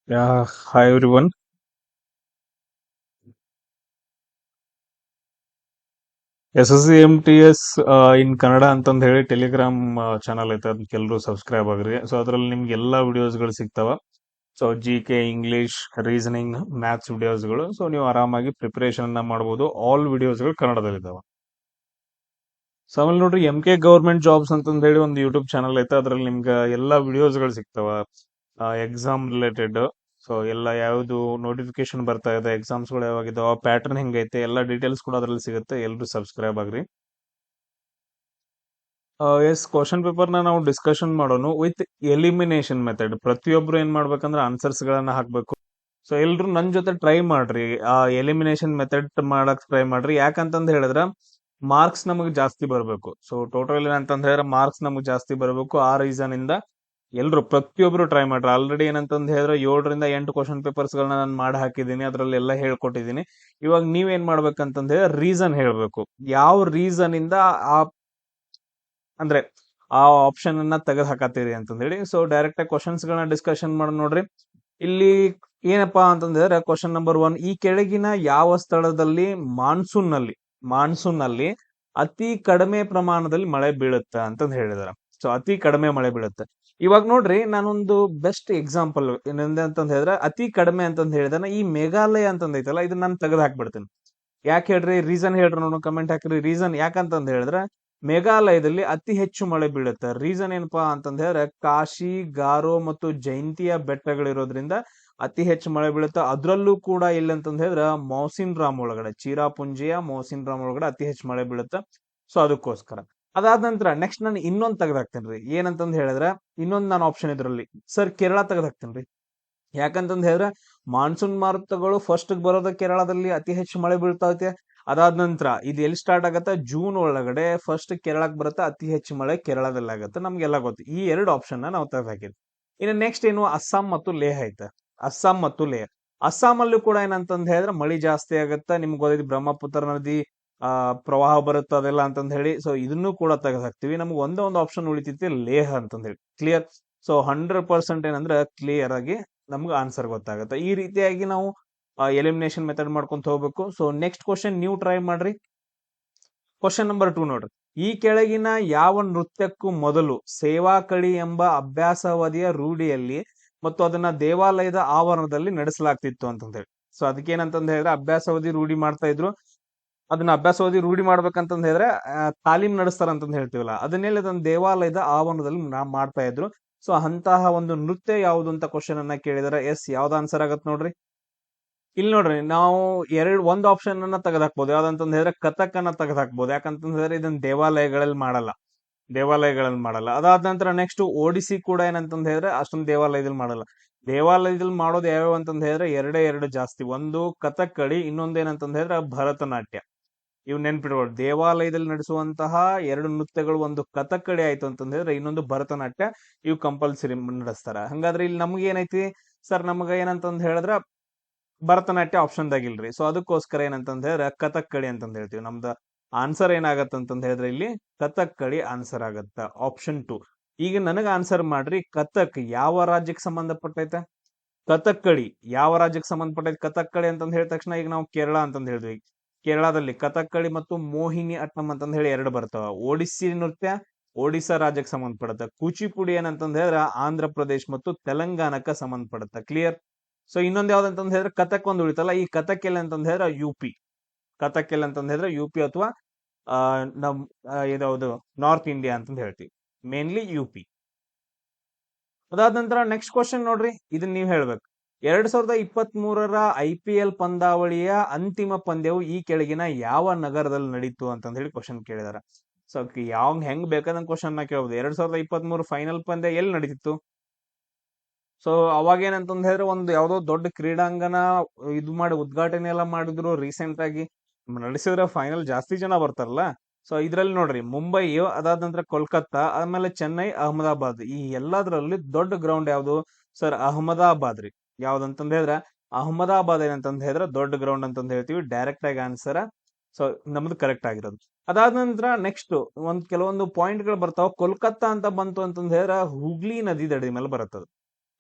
Hi everyone. SSCMTS ಇನ್ ಕನ್ನಡ ಅಂತಂದ್ ಹೇಳಿ Telegram channel ಐತೆ, ಅದಕ್ಕೆ ಎಲ್ಲರೂ ಸಬ್ಸ್ಕ್ರೈಬ್ ಆಗ್ರಿ. ಸೊ ಅದ್ರಲ್ಲಿ ನಿಮ್ಗೆ ಎಲ್ಲಾ ವಿಡಿಯೋಸ್ಗಳು ಸಿಗ್ತಾವ. So GK, English, reasoning, maths ವಿಡಿಯೋಸ್ಗಳು. ಸೊ ನೀವು ಆರಾಮಾಗಿ ಪ್ರಿಪರೇಷನ್ ಅನ್ನ ಮಾಡ್ಬೋದು. ಆಲ್ ವಿಡಿಯೋಸ್ಗಳು ಕನ್ನಡದಲ್ಲಿದ್ದಾವ. ಸೊ ಆಮೇಲೆ ನೋಡ್ರಿ, MK ಗವರ್ಮೆಂಟ್ ಜಾಬ್ಸ್ ಅಂತಂದ್ ಹೇಳಿ ಒಂದು ಯೂಟ್ಯೂಬ್ ಚಾನಲ್ ಐತೆ, ಅದ್ರಲ್ಲಿ ನಿಮ್ಗೆ ಎಲ್ಲಾ ವಿಡಿಯೋಸ್ಗಳು ಸಿಗ್ತಾವ ಎಕ್ಸಾಮ್ ರಿಲೇಟೆಡ್. ಸೊ ಎಲ್ಲ ಯಾವ್ದು ನೋಟಿಫಿಕೇಶನ್ ಬರ್ತಾ ಇದೆ, ಎಕ್ಸಾಮ್ಸ್ಗಳು ಯಾವಾಗಿದಾವ, ಪ್ಯಾಟರ್ನ್ ಹೆಂಗೈತೆ, ಎಲ್ಲ ಡೀಟೇಲ್ಸ್ ಕೂಡ ಅದ್ರಲ್ಲಿ ಸಿಗುತ್ತೆ. ಎಲ್ಲರೂ ಸಬ್ಸ್ಕ್ರೈಬ್ ಆಗ್ರಿ. ಎಸ್, ಕ್ವಶನ್ ಪೇಪರ್ನ ನಾವು ಡಿಸ್ಕಷನ್ ಮಾಡೋಣ ವಿತ್ ಎಲಿಮಿನೇಷನ್ ಮೆಥಡ್. ಪ್ರತಿಯೊಬ್ರು ಏನ್ ಮಾಡ್ಬೇಕಂದ್ರೆ ಆನ್ಸರ್ಸ್ ಗಳನ್ನ ಹಾಕ್ಬೇಕು. ಸೊ ಎಲ್ರು ನನ್ ಜೊತೆ ಟ್ರೈ ಮಾಡ್ರಿ, ಆ ಎಲಿಮಿನೇಷನ್ ಮೆಥಡ್ ಮಾಡಕ್ ಟ್ರೈ ಮಾಡ್ರಿ. ಯಾಕಂತಂದ್ ಹೇಳಿದ್ರ ಮಾರ್ಕ್ಸ್ ನಮಗ್ ಜಾಸ್ತಿ ಬರಬೇಕು. ಸೊ ಟೋಟಲ್ ಏನಂತಂದ್ ಹೇಳಿದ್ರೆ ಮಾರ್ಕ್ಸ್ ನಮಗ್ ಜಾಸ್ತಿ ಬರಬೇಕು. ಆ ರೀಸನ್ ಇಂದ ಎಲ್ರು ಪ್ರತಿಯೊಬ್ರು ಟ್ರೈ ಮಾಡ್ರಿ. ಆಲ್ರೆಡಿ ಏನಂತಂದ್ ಹೇಳಿದ್ರೆ 7 ರಿಂದ 8 ಕ್ವಶನ್ ಪೇಪರ್ಸ್ ಗಳನ್ನ ನಾನು ಮಾಡಿ ಹಾಕಿದ್ದೀನಿ, ಅದ್ರಲ್ಲಿ ಎಲ್ಲ ಹೇಳ್ಕೊಟ್ಟಿದ್ದೀನಿ. ಇವಾಗ ನೀವೇನ್ ಮಾಡ್ಬೇಕಂತಂದ್ ಹೇಳಿದ್ರೆ ರೀಸನ್ ಹೇಳ್ಬೇಕು, ಯಾವ ರೀಸನ್ ಇಂದ ಆ ಅಂದ್ರೆ ಆ ಆಪ್ಷನ್ ಅನ್ನ ತೆಗೆದು ಹಾಕತ್ತೀರಿ ಅಂತಂದ್ ಹೇಳಿ. ಸೊ ಡೈರೆಕ್ಟ್ ಆಗಿ ಕ್ವಶನ್ಸ್ ಗಳನ್ನ ಡಿಸ್ಕಷನ್ ಮಾಡಿ ನೋಡ್ರಿ. ಇಲ್ಲಿ ಏನಪ್ಪಾ ಅಂತಂದ್ರೆ ಕ್ವಶನ್ ನಂಬರ್ 1, ಈ ಕೆಳಗಿನ ಯಾವ ಸ್ಥಳದಲ್ಲಿ ಮಾನ್ಸೂನ್ ನಲ್ಲಿ ಅತಿ ಕಡಿಮೆ ಪ್ರಮಾಣದಲ್ಲಿ ಮಳೆ ಬೀಳುತ್ತೆ ಅಂತಂದ್ ಹೇಳಿದಾರೆ. ಸೊ ಅತಿ ಕಡಿಮೆ ಮಳೆ ಬೀಳುತ್ತೆ. ಇವಾಗ ನೋಡ್ರಿ, ನಾನೊಂದು ಬೆಸ್ಟ್ ಎಕ್ಸಾಂಪಲ್ ಏನಂದ್ರೆ ಅಂತಂದ್ ಹೇಳಿದ್ರೆ, ಅತಿ ಕಡಿಮೆ ಅಂತಂದ್ ಹೇಳಿದ್ರೆ ಈ ಮೇಘಾಲಯ ಅಂತಂದ್ ಐತಲ್ಲ, ಇದನ್ನ ನಾನು ತೆಗೆದು ಹಾಕ್ಬಿಡ್ತೀನಿ. ಯಾಕೆ ಹೇಳ್ರಿ, ರೀಸನ್ ಹೇಳ್ರಿ, ನೋಡೋಣ, ಕಮೆಂಟ್ ಹಾಕ್ರಿ ರೀಸನ್. ಯಾಕಂತಂದ್ ಹೇಳಿದ್ರೆ ಮೇಘಾಲಯದಲ್ಲಿ ಅತಿ ಹೆಚ್ಚು ಮಳೆ ಬೀಳುತ್ತೆ. ರೀಸನ್ ಏನಪ್ಪಾ ಅಂತಂದ್ ಹೇಳಿದ್ರೆ ಕಾಶಿ, ಗಾರೋ ಮತ್ತು ಜೈಂತಿಯ ಬೆಟ್ಟಗಳಿರೋದ್ರಿಂದ ಅತಿ ಹೆಚ್ಚು ಮಳೆ ಬೀಳುತ್ತೆ. ಅದ್ರಲ್ಲೂ ಕೂಡ ಎಲ್ಲಿ ಅಂತಂದ್ ಹೇಳಿದ್ರೆ ಮೌಸಿನ್ ರಾಮ್ ಒಳಗಡೆ, ಚಿರಾಪುಂಜಿಯ ಮೌಸಿನ್ ರಾಮ್ ಒಳಗಡೆ ಅತಿ ಹೆಚ್ಚು ಮಳೆ ಬೀಳುತ್ತೆ. ಸೊ ಅದಕ್ಕೋಸ್ಕರ. ಅದಾದ ನಂತರ ನೆಕ್ಸ್ಟ್ ನಾನು ಇನ್ನೊಂದ್ ತೆಗೆದಾಕ್ತೇನ್ರಿ. ಏನಂತಂದ್ ಹೇಳಿದ್ರೆ ಇನ್ನೊಂದ್ ನಾನು ಆಪ್ಷನ್ ಇದ್ರಲ್ಲಿ ಸರ್ ಕೇರಳ ತೆಗೆದಾಕ್ತೇನ್ರಿ. ಯಾಕಂತಂದ್ ಹೇಳಿದ್ರೆ ಮಾನ್ಸೂನ್ ಮಾರುತಗಳು ಫಸ್ಟ್ ಬರೋದ ಕೇರಳದಲ್ಲಿ ಅತಿ ಹೆಚ್ಚು ಮಳೆ ಬೀಳ್ತಾವತ್ತೆ. ಅದಾದ ನಂತರ ಇದು ಎಲ್ಲಿ ಸ್ಟಾರ್ಟ್ ಆಗತ್ತೆ, ಜೂನ್ ಒಳಗಡೆ ಫಸ್ಟ್ ಕೇರಳಕ್ಕೆ ಬರುತ್ತೆ. ಅತಿ ಹೆಚ್ಚು ಮಳೆ ಕೇರಳದಲ್ಲಿ ಆಗುತ್ತೆ, ನಮ್ಗೆಲ್ಲ ಗೊತ್ತು. ಈ ಎರಡು ಆಪ್ಷನ್ ನಾವು ತೆಗೆದಾಕಿದ್ವಿ. ಇನ್ನು ನೆಕ್ಸ್ಟ್ ಏನು, ಅಸ್ಸಾಂ ಮತ್ತು ಲೇಹ್ ಐತೆ. ಅಸ್ಸಾಂ ಮತ್ತು ಲೇಹ್. ಅಸ್ಸಾಂ ಅಲ್ಲೂ ಕೂಡ ಏನಂತಂದ್ ಹೇಳಿದ್ರೆ ಮಳಿ ಜಾಸ್ತಿ ಆಗತ್ತೆ. ನಿಮ್ಗೆ ಗೊತ್ತಿದೆ, ಬ್ರಹ್ಮಪುತ್ರ ನದಿ ಪ್ರವಾಹ ಬರುತ್ತೆ ಅದೆಲ್ಲ ಅಂತಂದ್ ಹೇಳಿ. ಸೊ ಇದನ್ನು ಕೂಡ ತೆಗೆದಾಕ್ತಿವಿ. ನಮ್ಗೆ ಒಂದೇ ಒಂದು ಆಪ್ಷನ್ ಉಳಿತೈತಿ, ಲೇಹ್ ಅಂತಂದ್ ಹೇಳಿ. ಕ್ಲಿಯರ್. ಸೊ 100% ಏನಂದ್ರೆ ಕ್ಲಿಯರ್ ಆಗಿ ನಮ್ಗೆ ಆನ್ಸರ್ ಗೊತ್ತಾಗುತ್ತೆ. ಈ ರೀತಿಯಾಗಿ ನಾವು ಎಲಿಮಿನೇಷನ್ ಮೆಥಡ್ ಮಾಡ್ಕೊಂತ ಹೋಗ್ಬೇಕು. ಸೊ ನೆಕ್ಸ್ಟ್ ಕ್ವಶನ್ ನೀವು ಟ್ರೈ ಮಾಡ್ರಿ. ಕ್ವಶನ್ ನಂಬರ್ 2 ನೋಡ್ರಿ, ಈ ಕೆಳಗಿನ ಯಾವ ನೃತ್ಯಕ್ಕೂ ಮೊದಲು ಸೇವಾ ಕಳಿ ಎಂಬ ಅಭ್ಯಾಸಾವಧಿಯ ರೂಢಿಯಲ್ಲಿ ಮತ್ತು ಅದನ್ನ ದೇವಾಲಯದ ಆವರಣದಲ್ಲಿ ನಡೆಸಲಾಗ್ತಿತ್ತು ಅಂತಂದ ಹೇಳಿ. ಸೊ ಅದಕ್ಕೇನಂತಂದ ಹೇಳಿದ್ರೆ ಅಭ್ಯಾಸಾವಧಿ ರೂಢಿ ಮಾಡ್ತಾ ಇದ್ರು. ಅದನ್ನ ಅಭ್ಯಾಸಾವಧಿ ರೂಢಿ ಮಾಡ್ಬೇಕಂತಂದ ಹೇಳಿದ್ರೆ ತಾಲೀಮ್ ನಡೆಸ್ತಾರ ಅಂತಂದ್ ಹೇಳ್ತೀವಲ್ಲ, ಅದನ್ನೆಲ್ಲ ಅದನ್ನ ದೇವಾಲಯದ ಆವರಣದಲ್ಲಿ ಮಾಡ್ತಾ ಇದ್ರು. ಸೊ ಅಂತಹ ಒಂದು ನೃತ್ಯ ಯಾವುದು ಅಂತ ಕ್ವಶನ್ ಅನ್ನ ಕೇಳಿದಾರೆ. ಎಸ್, ಯಾವ್ದು ಆನ್ಸರ್ ಆಗತ್ ನೋಡ್ರಿ. ಇಲ್ಲಿ ನೋಡ್ರಿ, ನಾವು ಒಂದ್ ಆಪ್ಷನ್ ಅನ್ನ ತೆಗೆದಾಕ್ಬೋದು. ಯಾವ್ದಂತಂದ್ ಹೇಳಿದ್ರೆ ಕಥಕ್ ಅನ್ನ ತೆಗೆದಾಕ್ಬೋದು. ಯಾಕಂತಂದ್ ಹೇಳಿದ್ರೆ ಇದನ್ನ ದೇವಾಲಯಗಳಲ್ಲಿ ಮಾಡಲ್ಲ. ಅದಾದ ನಂತರ ನೆಕ್ಸ್ಟ್ ಒಡಿಸಿ ಕೂಡ ಏನಂತಂದ್ ಹೇಳಿದ್ರೆ ಅಷ್ಟೊಂದು ದೇವಾಲಯದಲ್ಲಿ ಮಾಡಲ್ಲ. ದೇವಾಲಯದಲ್ಲಿ ಮಾಡೋದು ಯಾವ್ಯಾವ ಅಂತಂದ್ ಹೇಳಿದ್ರೆ ಎರಡು ಜಾಸ್ತಿ. ಒಂದು ಕಥಕ್ಕಳಿ, ಇನ್ನೊಂದು ಏನಂತಂದ್ ಹೇಳಿದ್ರೆ ಭರತನಾಟ್ಯ. ಇವ್ ನೆನ್ಪಿಡ್ಬೋದು. ದೇವಾಲಯದಲ್ಲಿ ನಡೆಸುವಂತಹ ಎರಡು ನೃತ್ಯಗಳು, ಒಂದು ಕಥಕ್ಕಳಿ ಆಯ್ತು ಅಂತಂದ್ ಹೇಳಿದ್ರೆ ಇನ್ನೊಂದು ಭರತನಾಟ್ಯ. ಇವು ಕಂಪಲ್ಸರಿ ನಡೆಸ್ತಾರ. ಹಂಗಾದ್ರೆ ಇಲ್ಲಿ ನಮ್ಗೆ ಏನೈತಿ ಸರ್, ನಮಗ ಏನಂತಂದ್ ಹೇಳಿದ್ರ ಭರತನಾಟ್ಯ ಆಪ್ಷನ್ ದಾಗಿಲ್ರಿ. ಸೊ ಅದಕ್ಕೋಸ್ಕರ ಏನಂತಂದ್ ಹೇಳಿದ್ರೆ ಕಥಕ್ಕಳಿ ಅಂತಂದ್ ಹೇಳ್ತೀವಿ. ನಮ್ದು ಆನ್ಸರ್ ಏನಾಗತ್ತಂತಂದ್ ಹೇಳಿದ್ರೆ ಇಲ್ಲಿ ಕಥಕ್ಕಳಿ ಆನ್ಸರ್ ಆಗತ್ತ, ಆಪ್ಷನ್ 2. ಈಗ ನನಗ ಆನ್ಸರ್ ಮಾಡ್ರಿ, ಕಥಕ್ ಯಾವ ರಾಜ್ಯಕ್ಕೆ ಸಂಬಂಧಪಟ್ಟೈತೆ? ಕಥಕ್ಕಳಿ ಯಾವ ರಾಜ್ಯಕ್ಕೆ ಸಂಬಂಧಪಟ್ಟೈತೆ? ಕಥಕ್ಕಳಿ ಅಂತಂದ್ ಹೇಳಿದ ತಕ್ಷಣ ಈಗ ನಾವು ಕೇರಳ ಅಂತಂದ್ ಹೇಳಿದ್ವಿ. ಕೇರಳದಲ್ಲಿ ಕಥಕ್ಕಳಿ ಮತ್ತು ಮೋಹಿನಿ ಅಟ್ಟಂ ಅಂತಂದ್ ಹೇಳಿ ಎರಡು ಬರ್ತಾವ. ಒಡಿಸ್ಸಿ ನೃತ್ಯ ಒಡಿಸ್ಸಾ ರಾಜ್ಯಕ್ಕೆ ಸಂಬಂಧಪಡುತ್ತೆ. ಕೂಚಿಪುಡಿ ಏನಂತಂದ್ ಹೇಳಿದ್ರೆ ಆಂಧ್ರ ಪ್ರದೇಶ್ ಮತ್ತು ತೆಲಂಗಾಣಕ್ಕೆ ಸಂಬಂಧಪಡುತ್ತೆ. ಕ್ಲಿಯರ್. ಸೊ ಇನ್ನೊಂದ್ ಯಾವ್ದಂತಂದ್ ಹೇಳಿದ್ರೆ ಕಥಕ್ ಒಂದು ಉಳಿತಲ್ಲ. ಈ ಕಥಕ್ ಎಲ್ಲಿ ಅಂತಂದ್ ಹೇಳಿದ್ರೆ ಯುಪಿ. ಕಥಕ್ ಎಲ್ಲಿ ಅಂತಂದ್ ಹೇಳಿದ್ರೆ ಯುಪಿ ಅಥವಾ ಆ ನಮ್ ಇದಾವುದು ನಾರ್ತ್ ಇಂಡಿಯಾ ಅಂತಂದ್ ಹೇಳ್ತೀವಿ. Mainly UP. ಅದಾದ ನಂತರ ನೆಕ್ಸ್ಟ್ ಕ್ವಶನ್ ನೋಡ್ರಿ, ಇದನ್ನ ನೀವ್ ಹೇಳ್ಬೇಕು. 2023ರ IPL ಪಂದ್ಯಾವಳಿಯ ಅಂತಿಮ ಪಂದ್ಯವು ಈ ಕೆಳಗಿನ ಯಾವ ನಗರದಲ್ಲಿ ನಡೀತು ಅಂತಂದ್ ಹೇಳಿ ಕ್ವಶನ್ ಕೇಳಿದಾರೆ. ಸೊ ಹೆಂಗ್ ಬೇಕಾದಂಗ್ ಕ್ವಶನ್ ನ ಕೇಳ್ಬೋದು. 2023 ಫೈನಲ್ ಪಂದ್ಯ ಎಲ್ಲಿ ನಡೀತಿತ್ತು? ಸೊ ಅವಾಗ ಏನಂತಂದ್ ಹೇಳಿದ್ರೆ ಒಂದು ಯಾವ್ದೋ ದೊಡ್ಡ ಕ್ರೀಡಾಂಗಣ ಇದು ಮಾಡಿ ಉದ್ಘಾಟನೆ ಎಲ್ಲ ಮಾಡಿದ್ರು ರೀಸೆಂಟ್ ಆಗಿ. ನಡೆಸಿದ್ರೆ ಫೈನಲ್ ಜಾಸ್ತಿ ಜನ ಬರ್ತಾರಲ್ಲ. ಸೊ ಇದ್ರಲ್ಲಿ ನೋಡ್ರಿ, ಮುಂಬೈ, ಅದಾದ ನಂತರ ಕೋಲ್ಕತ್ತಾ, ಆಮೇಲೆ ಚೆನ್ನೈ, ಅಹಮದಾಬಾದ್, ಈ ಎಲ್ಲದ್ರಲ್ಲಿ ದೊಡ್ಡ ಗ್ರೌಂಡ್ ಯಾವ್ದು ಸರ್? ಅಹಮದಾಬಾದ್ ರೀ. ಯಾವ್ದಂತಂದ್ ಹೇಳಿದ್ರೆ ಅಹಮದಾಬಾದ್ ಏನಂತಂದ್ ಹೇಳಿದ್ರೆ ದೊಡ್ಡ ಗ್ರೌಂಡ್ ಅಂತಂದ್ ಹೇಳ್ತೀವಿ. ಡೈರೆಕ್ಟ್ ಆಗಿ ಆನ್ಸರ್. ಸೊ ನಮ್ದು ಕರೆಕ್ಟ್ ಆಗಿರೋದು. ಅದಾದ ನಂತರ ನೆಕ್ಸ್ಟ್ ಕೆಲವೊಂದು ಪಾಯಿಂಟ್ ಗಳು ಬರ್ತಾವ. ಕೋಲ್ಕತ್ತಾ ಅಂತ ಬಂತು ಅಂತಂದ್ ಹೇಳಿದ್ರೆ ಹುಗ್ಲಿ ನದಿ ದಡಿ ಮೇಲೆ ಬರುತ್ತದು.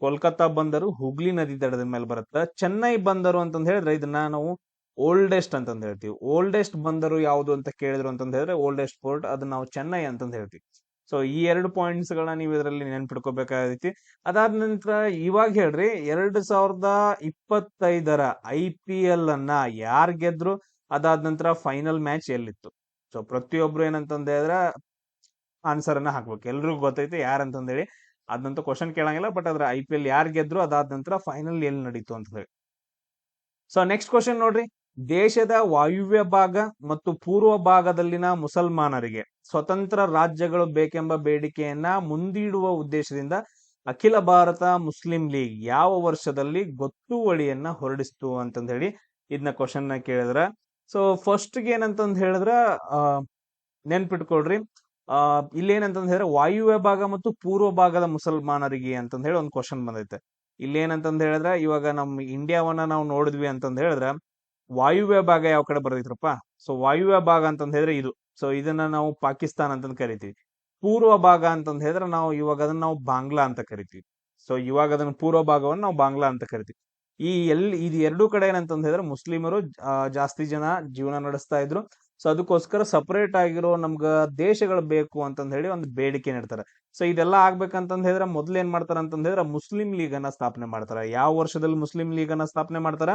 ಕೋಲ್ಕತ್ತಾ ಬಂದರು ಹುಗ್ಲಿ ನದಿ ದಡದ ಮೇಲೆ ಬರುತ್ತೆ. ಚೆನ್ನೈ ಬಂದರು ಅಂತಂದ್ ಹೇಳಿದ್ರೆ ಇದನ್ನ ನಾವು ಓಲ್ಡೆಸ್ಟ್ ಅಂತಂದ್ ಹೇಳ್ತೀವಿ. ಓಲ್ಡೆಸ್ಟ್ ಬಂದರು ಯಾವುದು ಅಂತ ಕೇಳಿದ್ರು ಅಂತಂದ್ ಹೇಳಿದ್ರೆ ಓಲ್ಡೆಸ್ಟ್ ಪೋರ್ಟ್ ಅದನ್ನ ನಾವು ಚೆನ್ನೈ ಅಂತಂದ್ ಹೇಳ್ತೀವಿ. ಸೊ ಈ 2 ಪಾಯಿಂಟ್ಸ್ ಗಳನ್ನ ನೀವು ಇದರಲ್ಲಿ ನೆನ್ಪಿಟ್ಕೋಬೇಕಾಗೈತಿ. ಅದಾದ ನಂತರ ಇವಾಗ ಹೇಳ್ರಿ 2025 IPL ಅನ್ನ ಯಾರ್ ಗೆದ್ರು, ಅದಾದ ನಂತರ ಫೈನಲ್ ಮ್ಯಾಚ್ ಎಲ್ಲಿತ್ತು. ಸೊ ಪ್ರತಿಯೊಬ್ರು ಏನಂತಂದ ಹೇಳಿದ್ರೆ ಆನ್ಸರ್ ಅನ್ನ ಹಾಕ್ಬೇಕು. ಎಲ್ರಿಗೂ ಗೊತ್ತೈತೆ ಯಾರಂತಂದ್ ಹೇಳಿ, ಅದಂತೂ ಕ್ವಶನ್ ಕೇಳಂಗಿಲ್ಲ. ಬಟ್ ಅದ್ರ IPL ಯಾರ್ ಗೆದ್ರು, ಅದಾದ ನಂತರ ಫೈನಲ್ ಎಲ್ಲಿ ನಡೀತು ಅಂತ ಹೇಳಿ. ಸೊ ನೆಕ್ಸ್ಟ್ ಕ್ವಶನ್ ನೋಡ್ರಿ, ದೇಶದ ವಾಯುವ್ಯ ಭಾಗ ಮತ್ತು ಪೂರ್ವ ಭಾಗದಲ್ಲಿನ ಮುಸಲ್ಮಾನರಿಗೆ ಸ್ವತಂತ್ರ ರಾಜ್ಯಗಳು ಬೇಕೆಂಬ ಬೇಡಿಕೆಯನ್ನ ಮುಂದೂಡುವ ಉದ್ದೇಶದಿಂದ ಅಖಿಲ ಭಾರತ ಮುಸ್ಲಿಂ ಲೀಗ್ ಯಾವ ವರ್ಷದಲ್ಲಿ ಗೊತ್ತುವಳಿಯನ್ನ ಹೊರಡಿಸ್ತು ಅಂತಂದ್ ಹೇಳಿ ಇದನ್ನ ಕ್ವಶನ್ ನ ಕೇಳಿದ್ರ. ಸೊ ಫಸ್ಟ್ ಏನಂತಂದ್ ಹೇಳಿದ್ರ ನೆನ್ಪಿಟ್ಕೊಳ್ರಿ, ಇಲ್ಲೇನಂತಂದ್ ಹೇಳಿದ್ರೆ ವಾಯುವ್ಯ ಭಾಗ ಮತ್ತು ಪೂರ್ವ ಭಾಗದ ಮುಸಲ್ಮಾನರಿಗೆ ಅಂತಂದ್ ಹೇಳಿ ಒಂದು ಕ್ವಶನ್ ಬಂದೈತೆ. ಇಲ್ಲೇನಂತಂದ್ ಹೇಳಿದ್ರ ಇವಾಗ ನಮ್ ಇಂಡಿಯಾವನ್ನ ನಾವು ನೋಡಿದ್ವಿ ಅಂತಂದ್ ಹೇಳಿದ್ರ ವಾಯುವ್ಯ ಭಾಗ ಯಾವ ಕಡೆ ಬರ್ತೈತ್ರಪ್ಪ. ಸೊ ವಾಯುವ್ಯ ಭಾಗ ಅಂತಂದ್ ಹೇಳಿದ್ರೆ ಇದು. ಸೊ ಇದನ್ನ ನಾವು ಪಾಕಿಸ್ತಾನ ಅಂತಂದ್ ಕರಿತೀವಿ. ಪೂರ್ವ ಭಾಗ ಅಂತಂದ್ ಹೇಳಿದ್ರೆ ನಾವು ಇವಾಗ ಅದನ್ನ ನಾವು ಬಾಂಗ್ಲಾ ಅಂತ ಕರಿತೀವಿ. ಸೊ ಇವಾಗ ಅದನ್ನ ಪೂರ್ವ ಭಾಗವನ್ನು ನಾವು ಬಾಂಗ್ಲಾ ಅಂತ ಕರಿತೀವಿ. ಇದು ಎರಡೂ ಕಡೆ ಏನಂತಂದ್ ಹೇಳಿದ್ರೆ ಮುಸ್ಲಿಮರು ಜಾಸ್ತಿ ಜನ ಜೀವನ ನಡೆಸ್ತಾ ಇದ್ರು. ಸೊ ಅದಕ್ಕೋಸ್ಕರ ಸಪರೇಟ್ ಆಗಿರೋ ನಮ್ಗ ದೇಶಗಳು ಬೇಕು ಅಂತಂದ್ ಹೇಳಿ ಒಂದು ಬೇಡಿಕೆ ನೀಡ್ತಾರೆ. ಸೊ ಇದೆಲ್ಲ ಆಗ್ಬೇಕಂತಂದ್ ಹೇಳಿದ್ರೆ ಮೊದ್ಲು ಏನ್ ಮಾಡ್ತಾರ ಅಂತಂದ್ ಹೇಳಿದ್ರೆ ಮುಸ್ಲಿಂ ಲೀಗ್ ಅನ್ನ ಸ್ಥಾಪನೆ ಮಾಡ್ತಾರ. ಯಾವ ವರ್ಷದಲ್ಲಿ ಮುಸ್ಲಿಂ ಲೀಗ್ ಅನ್ನ ಸ್ಥಾಪನೆ ಮಾಡ್ತಾರ?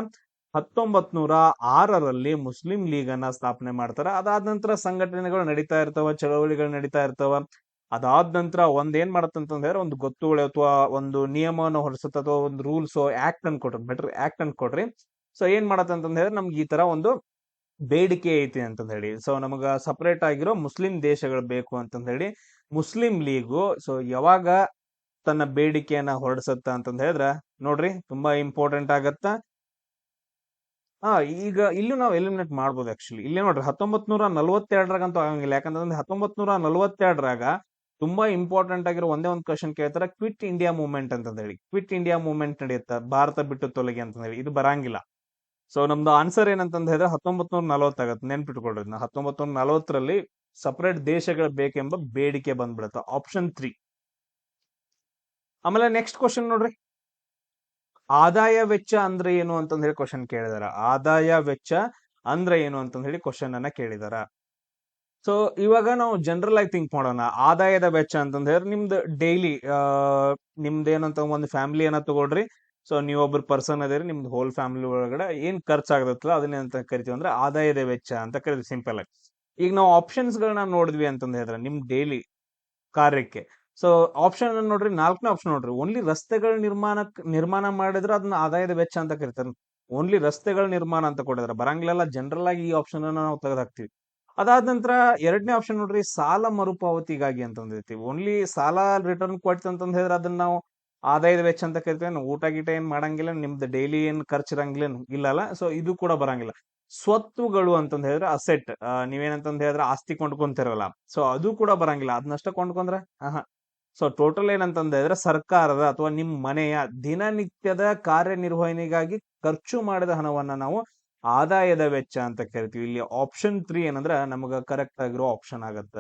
1906ರಲ್ಲಿ ಮುಸ್ಲಿಂ ಲೀಗ್ ಅನ್ನ ಸ್ಥಾಪನೆ ಮಾಡ್ತಾರ. ಅದಾದ ನಂತರ ಸಂಘಟನೆಗಳು ನಡೀತಾ ಇರ್ತಾವ, ಚಳವಳಿಗಳು ನಡೀತಾ ಇರ್ತಾವ. ಅದಾದ ನಂತರ ಏನ್ ಮಾಡತ್ತಂತಂದ್ರೆ ಒಂದು ಗೊತ್ತುವಳಿ ಅಥವಾ ಒಂದು ನಿಯಮವನ್ನು ಹೊರಡಿಸುತ್ತ ಅಥವಾ ಒಂದು ರೂಲ್ಸ್ ಆಕ್ಟ್ ಅನ್ ಕೊಟ್ರಿ, ಬೆಟರ್ ಆಕ್ಟ್ ಅನ್ ಕೊಟ್ರಿ. ಸೊ ಏನ್ ಮಾಡತ್ತಂತಂದ್ರೆ ನಮ್ಗೆ ಈ ತರ ಒಂದು ಬೇಡಿಕೆ ಐತಿ ಅಂತಂದ್ ಹೇಳಿ. ಸೊ ನಮಗ ಸಪರೇಟ್ ಆಗಿರೋ ಮುಸ್ಲಿಂ ದೇಶಗಳು ಬೇಕು ಅಂತಂದ್ ಹೇಳಿ ಮುಸ್ಲಿಂ ಲೀಗು ಸೊ ಯಾವಾಗ ತನ್ನ ಬೇಡಿಕೆಯನ್ನ ಹೊರಡಿಸತ್ತ ಅಂತಂದ್ ಹೇಳಿದ್ರ ನೋಡ್ರಿ ತುಂಬಾ ಇಂಪಾರ್ಟೆಂಟ್ ಆಗತ್ತ. ಈಗ ಇಲ್ಲೂ ನಾವು ಎಲಿಮಿನೇಟ್ ಮಾಡ್ಬೋದು. ಆಕ್ಚುಲಿ ಇಲ್ಲೇ ನೋಡ್ರಿ 1942 ಆಗಂಗಿಲ್ಲ. ಯಾಕಂತಂದ್ರೆ 1942 ತುಂಬಾ ಇಂಪಾರ್ಟೆಂಟ್ ಆಗಿರೋ ಒಂದೇ ಒಂದು ಕ್ವಶನ್ ಕೇಳ್ತಾರ, ಕ್ವಿಟ್ ಇಂಡಿಯಾ ಮೂವ್ಮೆಂಟ್ ಅಂತಂದ್ ಹೇಳಿ. ಕ್ವಿಟ್ ಇಂಡಿಯಾ ಮೂವ್ಮೆಂಟ್ ನಡೆಯುತ್ತ, ಭಾರತ ಬಿಟ್ಟು ತೊಲಗಿ ಅಂತಂದ್ ಹೇಳಿ. ಇದು ಬರಂಗಿಲ್ಲ. ಸೊ ನಮ್ದು ಆನ್ಸರ್ ಏನಂತಂದ್ ಹೇಳಿದ್ರೆ 1940 ಆಗತ್ತೆ. ನೆನ್ಪಿಟ್ಕೊಳ್ರಿ, 1940ರಲ್ಲಿ ಸಪರೇಟ್ ದೇಶಗಳು ಬೇಕೆಂಬ ಬೇಡಿಕೆ ಬಂದ್ಬಿಡುತ್ತೆ. ಆಪ್ಷನ್ 3. ಆಮೇಲೆ ನೆಕ್ಸ್ಟ್ ಕ್ವಶನ್ ನೋಡ್ರಿ, ಆದಾಯ ವೆಚ್ಚ ಅಂದ್ರೆ ಏನು ಅಂತಂದ್ ಹೇಳಿ ಕ್ವಶನ್ ಕೇಳಿದಾರ. ಆದಾಯ ವೆಚ್ಚ ಅಂದ್ರೆ ಏನು ಅಂತಂದ್ ಹೇಳಿ ಕ್ವಶನ್ ಅನ್ನ ಕೇಳಿದಾರ. ಸೊ ಇವಾಗ ನಾವು ಜನರಲ್ ಆಗಿ ಥಿಂಕ್ ಮಾಡೋಣ. ಆದಾಯದ ವೆಚ್ಚ ಅಂತಂದ್ ಹೇಳಿದ್ರೆ ನಿಮ್ದು ಡೈಲಿ ನಿಮ್ದು ಏನಂತ ಒಂದು ಫ್ಯಾಮಿಲಿ ಏನ ತಗೊಳ್ರಿ. ಸೊ ನೀವೊಬ್ರು ಪರ್ಸನ್ ಅದೇರಿ, ನಿಮ್ದು ಹೋಲ್ ಫ್ಯಾಮಿಲಿ ಒಳಗಡೆ ಏನ್ ಖರ್ಚಾಗತ್ತಲ್ಲ ಅದನ್ನೇಂತ ಕರಿತೀವಿ ಅಂದ್ರೆ ಆದಾಯದ ವೆಚ್ಚ ಅಂತ ಕರಿತೀವಿ ಸಿಂಪಲ್ ಆಗಿ. ಈಗ ನಾವು ಆಪ್ಷನ್ಸ್ ಗಳನ್ನ ನೋಡಿದ್ವಿ ಅಂತಂದ್ ಹೇಳಿದ್ರೆ ನಿಮ್ ಡೈಲಿ ಕಾರ್ಯಕ್ಕೆ. ಸೊ ಆಪ್ಷನ್ ನೋಡ್ರಿ, 4ನೇ ಆಪ್ಷನ್ ನೋಡ್ರಿ, ಓನ್ಲಿ ರಸ್ತೆಗಳ ನಿರ್ಮಾಣ ಮಾಡಿದ್ರೆ ಅದನ್ನ ಆದಾಯದ ವೆಚ್ಚ ಅಂತ ಕರಿತಾರೆ. ಓನ್ಲಿ ರಸ್ತೆಗಳ ನಿರ್ಮಾಣ ಅಂತ ಕೊಡಿದ್ರೆ ಬರಂಗಿಲ್ಲ. ಜನರಲ್ ಆಗಿ ಈ ಆಪ್ಷನ್ ಅನ್ನ ನಾವು ತೆಗೆದು ಹಾಕ್ತಿವಿ. ಅದಾದ ನಂತರ 2ನೇ ಆಪ್ಷನ್ ನೋಡ್ರಿ, ಸಾಲ ಮರುಪಾವತಿಗಾಗಿ ಅಂತಂದಿರ್ತೀವಿ. ಓನ್ಲಿ ಸಾಲ ರಿಟರ್ನ್ ಕೊಡ್ತು ಅಂತಂದ್ ಹೇಳಿದ್ರೆ ಅದನ್ನ ನಾವು ಆದಾಯದ ವೆಚ್ಚ ಅಂತ ಕರಿತೀವಿ. ಊಟ ಗೀಟ ಏನ್ ಮಾಡಂಗಿಲ್ಲ, ನಿಮ್ದು ಡೈಲಿ ಏನ್ ಖರ್ಚಿರಂಗಿಲ್ಲ ಇಲ್ಲಲ್ಲ. ಸೊ ಇದು ಕೂಡ ಬರಂಗಿಲ್ಲ. ಸ್ವತ್ತುಗಳು ಅಂತಂದ್ ಹೇಳಿದ್ರೆ ಅಸೆಟ್, ನೀವೇನಂತಂದ್ ಹೇಳಿದ್ರೆ ಆಸ್ತಿ ಕೊಂಡ್ಕೊಂತಿರಲ್ಲ. ಸೊ ಅದು ಕೂಡ ಬರಂಗಿಲ್ಲ. ಅದನ್ನಷ್ಟ ಕೊಂಡ್ಕೊಂಡ್ರೆ ಸೊ ಟೋಟಲ್ ಏನಂತಂದ ಹೇಳಿದ್ರೆ ಸರ್ಕಾರದ ಅಥವಾ ನಿಮ್ ಮನೆಯ ದಿನನಿತ್ಯದ ಕಾರ್ಯನಿರ್ವಹಣೆಗಾಗಿ ಖರ್ಚು ಮಾಡಿದ ಹಣವನ್ನ ನಾವು ಆದಾಯದ ವೆಚ್ಚ ಅಂತ ಕರಿತೀವಿ. ಇಲ್ಲಿ ಆಪ್ಷನ್ 3 ಏನಂದ್ರ ನಮಗ ಕರೆಕ್ಟ್ ಆಗಿರೋ ಆಪ್ಷನ್ ಆಗತ್ತ.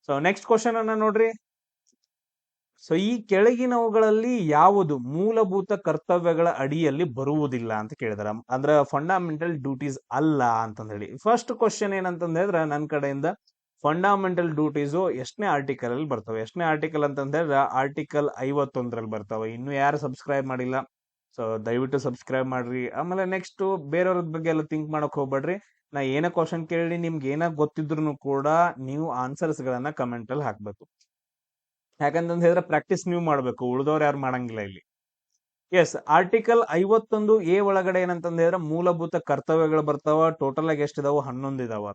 ಸೊ ನೆಕ್ಸ್ಟ್ ಕ್ವಶನ್ ಅನ್ನ ನೋಡ್ರಿ, ಸೊ ಈ ಕೆಳಗಿನವುಗಳಲ್ಲಿ ಯಾವುದು ಮೂಲಭೂತ ಕರ್ತವ್ಯಗಳ ಅಡಿಯಲ್ಲಿ ಬರುವುದಿಲ್ಲ ಅಂತ ಕೇಳಿದಾರ. ಅಂದ್ರ ಫಂಡಮೆಂಟಲ್ ಡ್ಯೂಟೀಸ್ ಅಲ್ಲ ಅಂತಂದ್ ಹೇಳಿ. ಫಸ್ಟ್ ಕ್ವಶನ್ ಏನಂತಂದ್ ಹೇಳಿದ್ರೆ ನನ್ನ ಕಡೆಯಿಂದ ಫಂಡಮೆಂಟಲ್ ಡ್ಯೂಟೀಸು ಎಷ್ಟನೇ ಆರ್ಟಿಕಲ್ ಅಲ್ಲಿ ಬರ್ತವೆ. ಎಷ್ಟನೇ ಆರ್ಟಿಕಲ್ ಅಂತಂದ್ ಹೇಳಿದ್ರೆ ಆರ್ಟಿಕಲ್ 51ರಲ್ಲಿ ಬರ್ತವೆ. ಇನ್ನು ಯಾರು ಸಬ್ಸ್ಕ್ರೈಬ್ ಮಾಡಿಲ್ಲ ಸೊ ದಯವಿಟ್ಟು ಸಬ್ಸ್ಕ್ರೈಬ್ ಮಾಡ್ರಿ. ಆಮೇಲೆ ನೆಕ್ಸ್ಟ್ ಬೇರೆಯವ್ರ ಬಗ್ಗೆ ಎಲ್ಲ ಥಿಂಕ್ ಮಾಡಕ್ ಹೋಗ್ಬೇಡ್ರಿ. ನಾ ಏನ ಕ್ವಶನ್ ಕೇಳಿ ನಿಮ್ಗೆ ಏನ ಗೊತ್ತಿದ್ರು ಕೂಡ ನೀವು ಆನ್ಸರ್ಸ್ ಗಳನ್ನ ಕಮೆಂಟ್ ಅಲ್ಲಿ ಹಾಕ್ಬೇಕು. ಯಾಕಂತಂದ್ ಹೇಳಿದ್ರೆ ಪ್ರಾಕ್ಟೀಸ್ ನೀವು ಮಾಡ್ಬೇಕು, ಉಳಿದವ್ರು ಯಾರು ಮಾಡಂಗಿಲ್ಲ ಇಲ್ಲಿ. ಎಸ್, ಆರ್ಟಿಕಲ್ 51A ಒಳಗಡೆ ಏನಂತಂದ್ ಹೇಳಿದ್ರೆ ಮೂಲಭೂತ ಕರ್ತವ್ಯಗಳು ಬರ್ತಾವ. ಟೋಟಲ್ ಆಗಿ ಎಷ್ಟಿದಾವ? 11 ಇದಾವ.